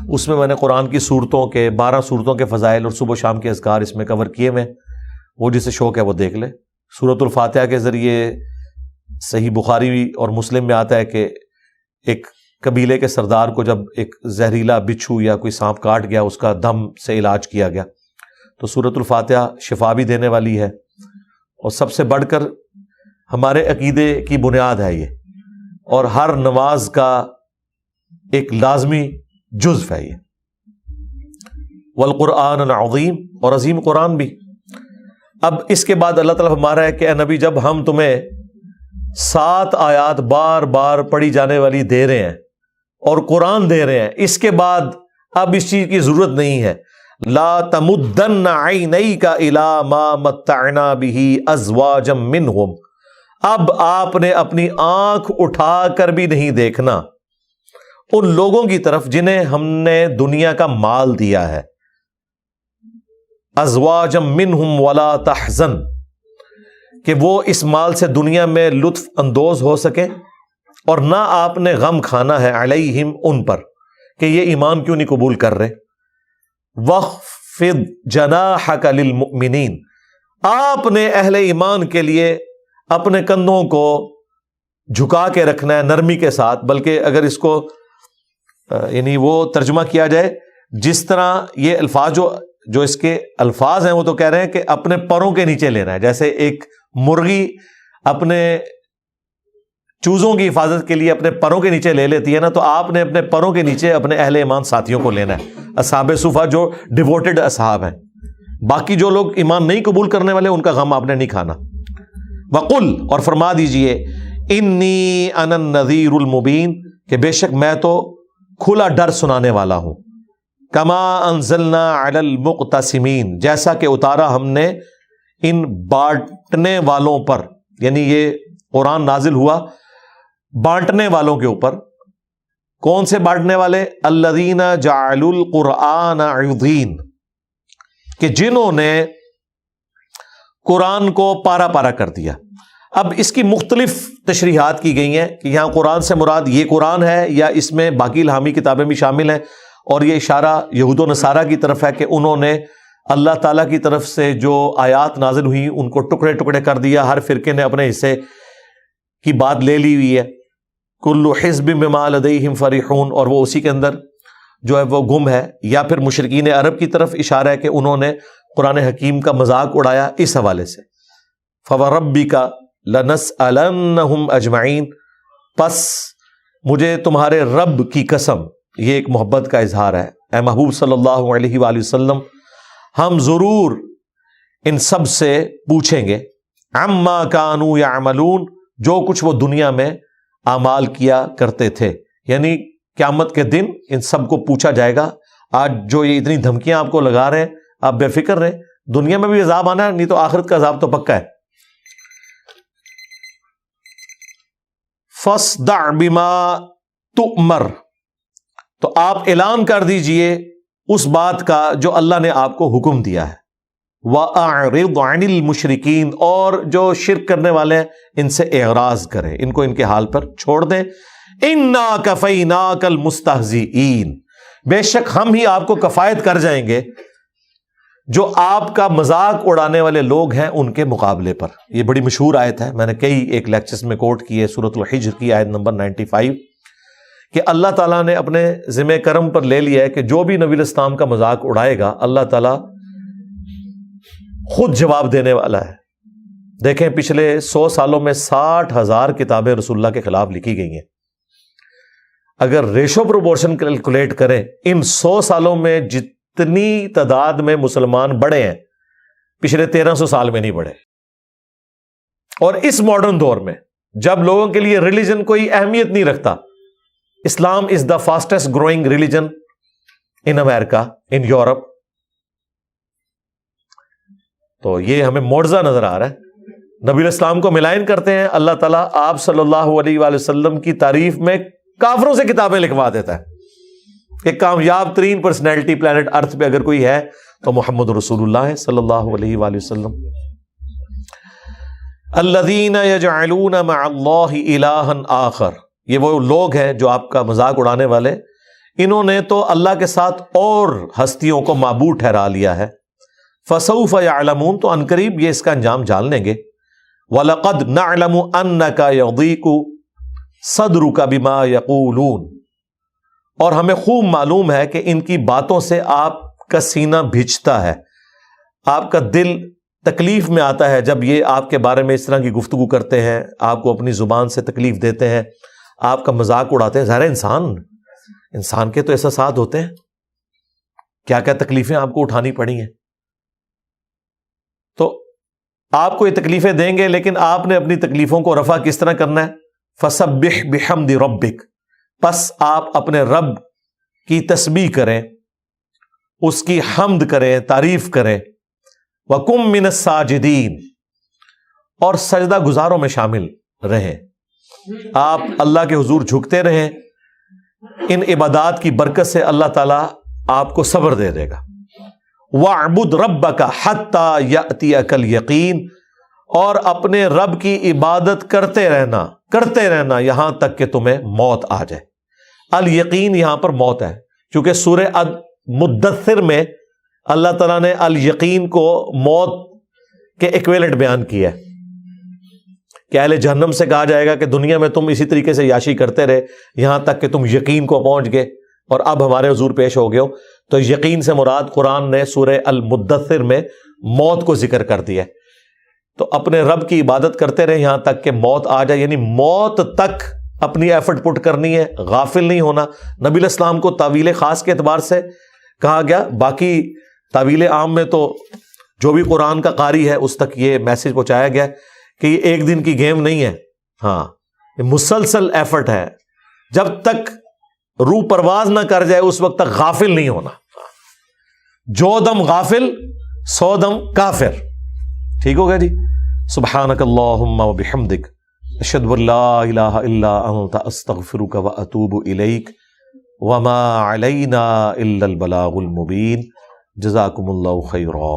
اس میں نے قرآن کی صورتوں کے 12 صورتوں کے فضائل اور صبح و شام کے اذکار اس میں کور کیے میں. وہ جسے شوق ہے وہ دیکھ لے. سورۃ الفاتحہ کے ذریعے صحیح بخاری اور مسلم میں آتا ہے کہ ایک قبیلے کے سردار کو جب ایک زہریلا بچھو یا کوئی سانپ کاٹ گیا اس کا دم سے علاج کیا گیا. تو سورۃ الفاتحہ شفا بھی دینے والی ہے اور سب سے بڑھ کر ہمارے عقیدے کی بنیاد ہے یہ، اور ہر نماز کا ایک لازمی جزو ہے یہ. والقرآن العظیم، اور عظیم قرآن بھی. اب اس کے بعد اللہ تعالیٰ فرما رہا ہے کہ اے نبی جب ہم تمہیں 7 آیات بار بار پڑھی جانے والی دے رہے ہیں اور قرآن دے رہے ہیں، اس کے بعد اب اس چیز کی ضرورت نہیں ہے. لا تمدن عینیک الی ما متعنا بہ ازواجا منہم، اب آپ نے اپنی آنکھ اٹھا کر بھی نہیں دیکھنا ان لوگوں کی طرف جنہیں ہم نے دنیا کا مال دیا ہے. ازواجا منہم ولا تحزن، کہ وہ اس مال سے دنیا میں لطف اندوز ہو سکیں اور نہ آپ نے غم کھانا ہے علیہم ان پر کہ یہ ایمان کیوں نہیں قبول کر رہے. وَخْفِضْ جَنَاحَكَ لِلْمُؤْمِنِينَ، آپ نے اہل ایمان کے لیے اپنے کندھوں کو جھکا کے رکھنا ہے نرمی کے ساتھ. بلکہ اگر اس کو یعنی وہ ترجمہ کیا جائے جس طرح یہ الفاظ جو اس کے الفاظ ہیں وہ تو کہہ رہے ہیں کہ اپنے پروں کے نیچے لینا ہے. جیسے ایک مرغی اپنے چوزوں کی حفاظت کے لیے اپنے پروں کے نیچے لے لیتی ہے نا، تو آپ نے اپنے پروں کے نیچے اپنے اہل ایمان ساتھیوں کو لینا ہے، اصحاب صفہ جو ڈیووٹڈ اصحاب ہیں. باقی جو لوگ ایمان نہیں قبول کرنے والے ان کا غم آپ نے نہیں کھانا. وقل، اور فرما دیجئے انی انا النذیر المبین، کہ بے شک میں تو کھلا ڈر سنانے والا ہوں. کما انزلنا علی المقتسمین، جیسا کہ اتارا ہم نے ان بانٹنے والوں پر، یعنی یہ قرآن نازل ہوا بانٹنے والوں کے اوپر. کون سے بانٹنے والے؟ الذین جعلوا القرآن عضین، کہ جنہوں نے قرآن کو پارا پارا کر دیا. اب اس کی مختلف تشریحات کی گئی ہیں کہ یہاں قرآن سے مراد یہ قرآن ہے یا اس میں باقی الہامی کتابیں بھی شامل ہیں، اور یہ اشارہ یہود و نصارہ کی طرف ہے کہ انہوں نے اللہ تعالیٰ کی طرف سے جو آیات نازل ہوئی ان کو ٹکڑے ٹکڑے کر دیا. ہر فرقے نے اپنے حصے کی بات لے لی ہوئی ہے. کل حزب بما لدیہم فرحون، اور وہ اسی کے اندر جو ہے وہ گم ہے. یا پھر مشرکین عرب کی طرف اشارہ ہے کہ انہوں نے قرآن حکیم کا مذاق اڑایا اس حوالے سے. فوربک لنسألنہم اجمعین، پس مجھے تمہارے رب کی قسم، یہ ایک محبت کا اظہار ہے. اے محبوب صلی اللہ علیہ وآلہ وسلم، ہم ضرور ان سب سے پوچھیں گے عما کانوا یعملون، جو کچھ وہ دنیا میں اعمال کیا کرتے تھے. یعنی قیامت کے دن ان سب کو پوچھا جائے گا. آج جو یہ اتنی دھمکیاں آپ کو لگا رہے ہیں آپ بے فکر رہیں، دنیا میں بھی عذاب آنا ہے، نہیں تو آخرت کا عذاب تو پکا ہے. فاصدع بما تؤمر، تو آپ اعلان کر دیجئے اس بات کا جو اللہ نے آپ کو حکم دیا ہے. وَأَعْرِضْ عَنِ الْمُشْرِكِينَ، اور جو شرک کرنے والے ہیں ان سے اعراض کریں، ان کو ان کے حال پر چھوڑ دیں. اِنَّا كَفَيْنَاكَ الْمُسْتَهْزِئِينَ، بے شک ہم ہی آپ کو کفایت کر جائیں گے جو آپ کا مذاق اڑانے والے لوگ ہیں ان کے مقابلے پر. یہ بڑی مشہور آیت ہے، میں نے کئی ایک لیکچرز میں کوٹ کی ہے، سورۃ الحجر کی آیت نمبر 95، کہ اللہ تعالیٰ نے اپنے ذمہ کرم پر لے لیا ہے کہ جو بھی نبی علیہ السلام کا مذاق اڑائے گا اللہ تعالیٰ خود جواب دینے والا ہے. دیکھیں پچھلے 100 سالوں میں 60,000 کتابیں رسول اللہ کے خلاف لکھی گئی ہیں. اگر ریشو پروپورشن کیلکولیٹ کریں، ان 100 سالوں میں جتنی تعداد میں مسلمان بڑھے ہیں پچھلے 1300 سال میں نہیں بڑھے. اور اس ماڈرن دور میں جب لوگوں کے لیے ریلیجن کوئی اہمیت نہیں رکھتا، Islam is the fastest growing religion in America, in Europe, تو یہ ہمیں معجزہ نظر آ رہا ہے. نبی علیہ السلام کو ملائن کرتے ہیں، اللہ تعالیٰ آپ صلی اللہ علیہ وآلہ وسلم کی تعریف میں کافروں سے کتابیں لکھوا دیتا ہے کہ کامیاب ترین پرسنالٹی پلانٹ ارتھ پہ اگر کوئی ہے تو محمد رسول اللہ ہے صلی اللہ علیہ وآلہ وسلم. الذین یجعلون مع اللہ الہا آخر، یہ وہ لوگ ہیں جو آپ کا مذاق اڑانے والے، انہوں نے تو اللہ کے ساتھ اور ہستیوں کو معبود ٹھہرا لیا ہے. فسوف یعلمون، تو عنقریب یہ اس کا انجام جان لیں گے. وَلَقَدْ نَعْلَمُ أَنَّكَ يَضِيقُ صَدْرُكَ بِمَا يَقُولُونَ، اور ہمیں خوب معلوم ہے کہ ان کی باتوں سے آپ کا سینہ بھیجتا ہے، آپ کا دل تکلیف میں آتا ہے جب یہ آپ کے بارے میں اس طرح کی گفتگو کرتے ہیں، آپ کو اپنی زبان سے تکلیف دیتے ہیں، آپ کا مذاق اڑاتے ہیں. ظاہر انسان کے تو احساسات ہوتے ہیں، کیا کیا تکلیفیں آپ کو اٹھانی پڑی ہیں. تو آپ کو یہ تکلیفیں دیں گے، لیکن آپ نے اپنی تکلیفوں کو رفع کس طرح کرنا ہے؟ فَسَبِّحْ بِحَمْدِ رَبِّكَ، پس آپ اپنے رب کی تسبیح کریں، اس کی حمد کریں، تعریف کریں. وَقُمْ مِنَ السَّاجِدِينَ، اور سجدہ گزاروں میں شامل رہیں. آپ اللہ کے حضور جھکتے رہیں، ان عبادات کی برکت سے اللہ تعالیٰ آپ کو صبر دے دے گا. وَاعْبُدْ رَبَّكَ حَتَّى يَأْتِيَكَ الْيَقِينُ، اور اپنے رب کی عبادت کرتے رہنا یہاں تک کہ تمہیں موت آ جائے. الیقین یہاں پر موت ہے، کیونکہ سورہ مدثر میں اللہ تعالیٰ نے الیقین کو موت کے ایکویلنٹ بیان کیا ہے کہ اہل جہنم سے کہا جائے گا کہ دنیا میں تم اسی طریقے سے یاشی کرتے رہے یہاں تک کہ تم یقین کو پہنچ گئے اور اب ہمارے حضور پیش ہو گئے ہو. تو یقین سے مراد قرآن نے سورہ المدثر میں موت کو ذکر کر دیا ہے. تو اپنے رب کی عبادت کرتے رہے یہاں تک کہ موت آ جائے، یعنی موت تک اپنی ایفرٹ پٹ کرنی ہے، غافل نہیں ہونا. نبی علیہ السلام کو تعویل خاص کے اعتبار سے کہا گیا، باقی تعویل عام میں تو جو بھی قرآن کا قاری ہے اس تک یہ میسج پہنچایا گیا کہ یہ ایک دن کی گیم نہیں ہے، ہاں یہ مسلسل ایفرٹ ہے. جب تک روح پرواز نہ کر جائے اس وقت تک غافل نہیں ہونا. جو دم غافل 100 دم کافر. ٹھیک ہوگا جی. سبحانک اللہم و بحمدک، اشہد ان لا الہ الا انت، استغفرک و اتوب الیک، وما علینا الا البلاغ المبین. جزاکم اللہ خیرا.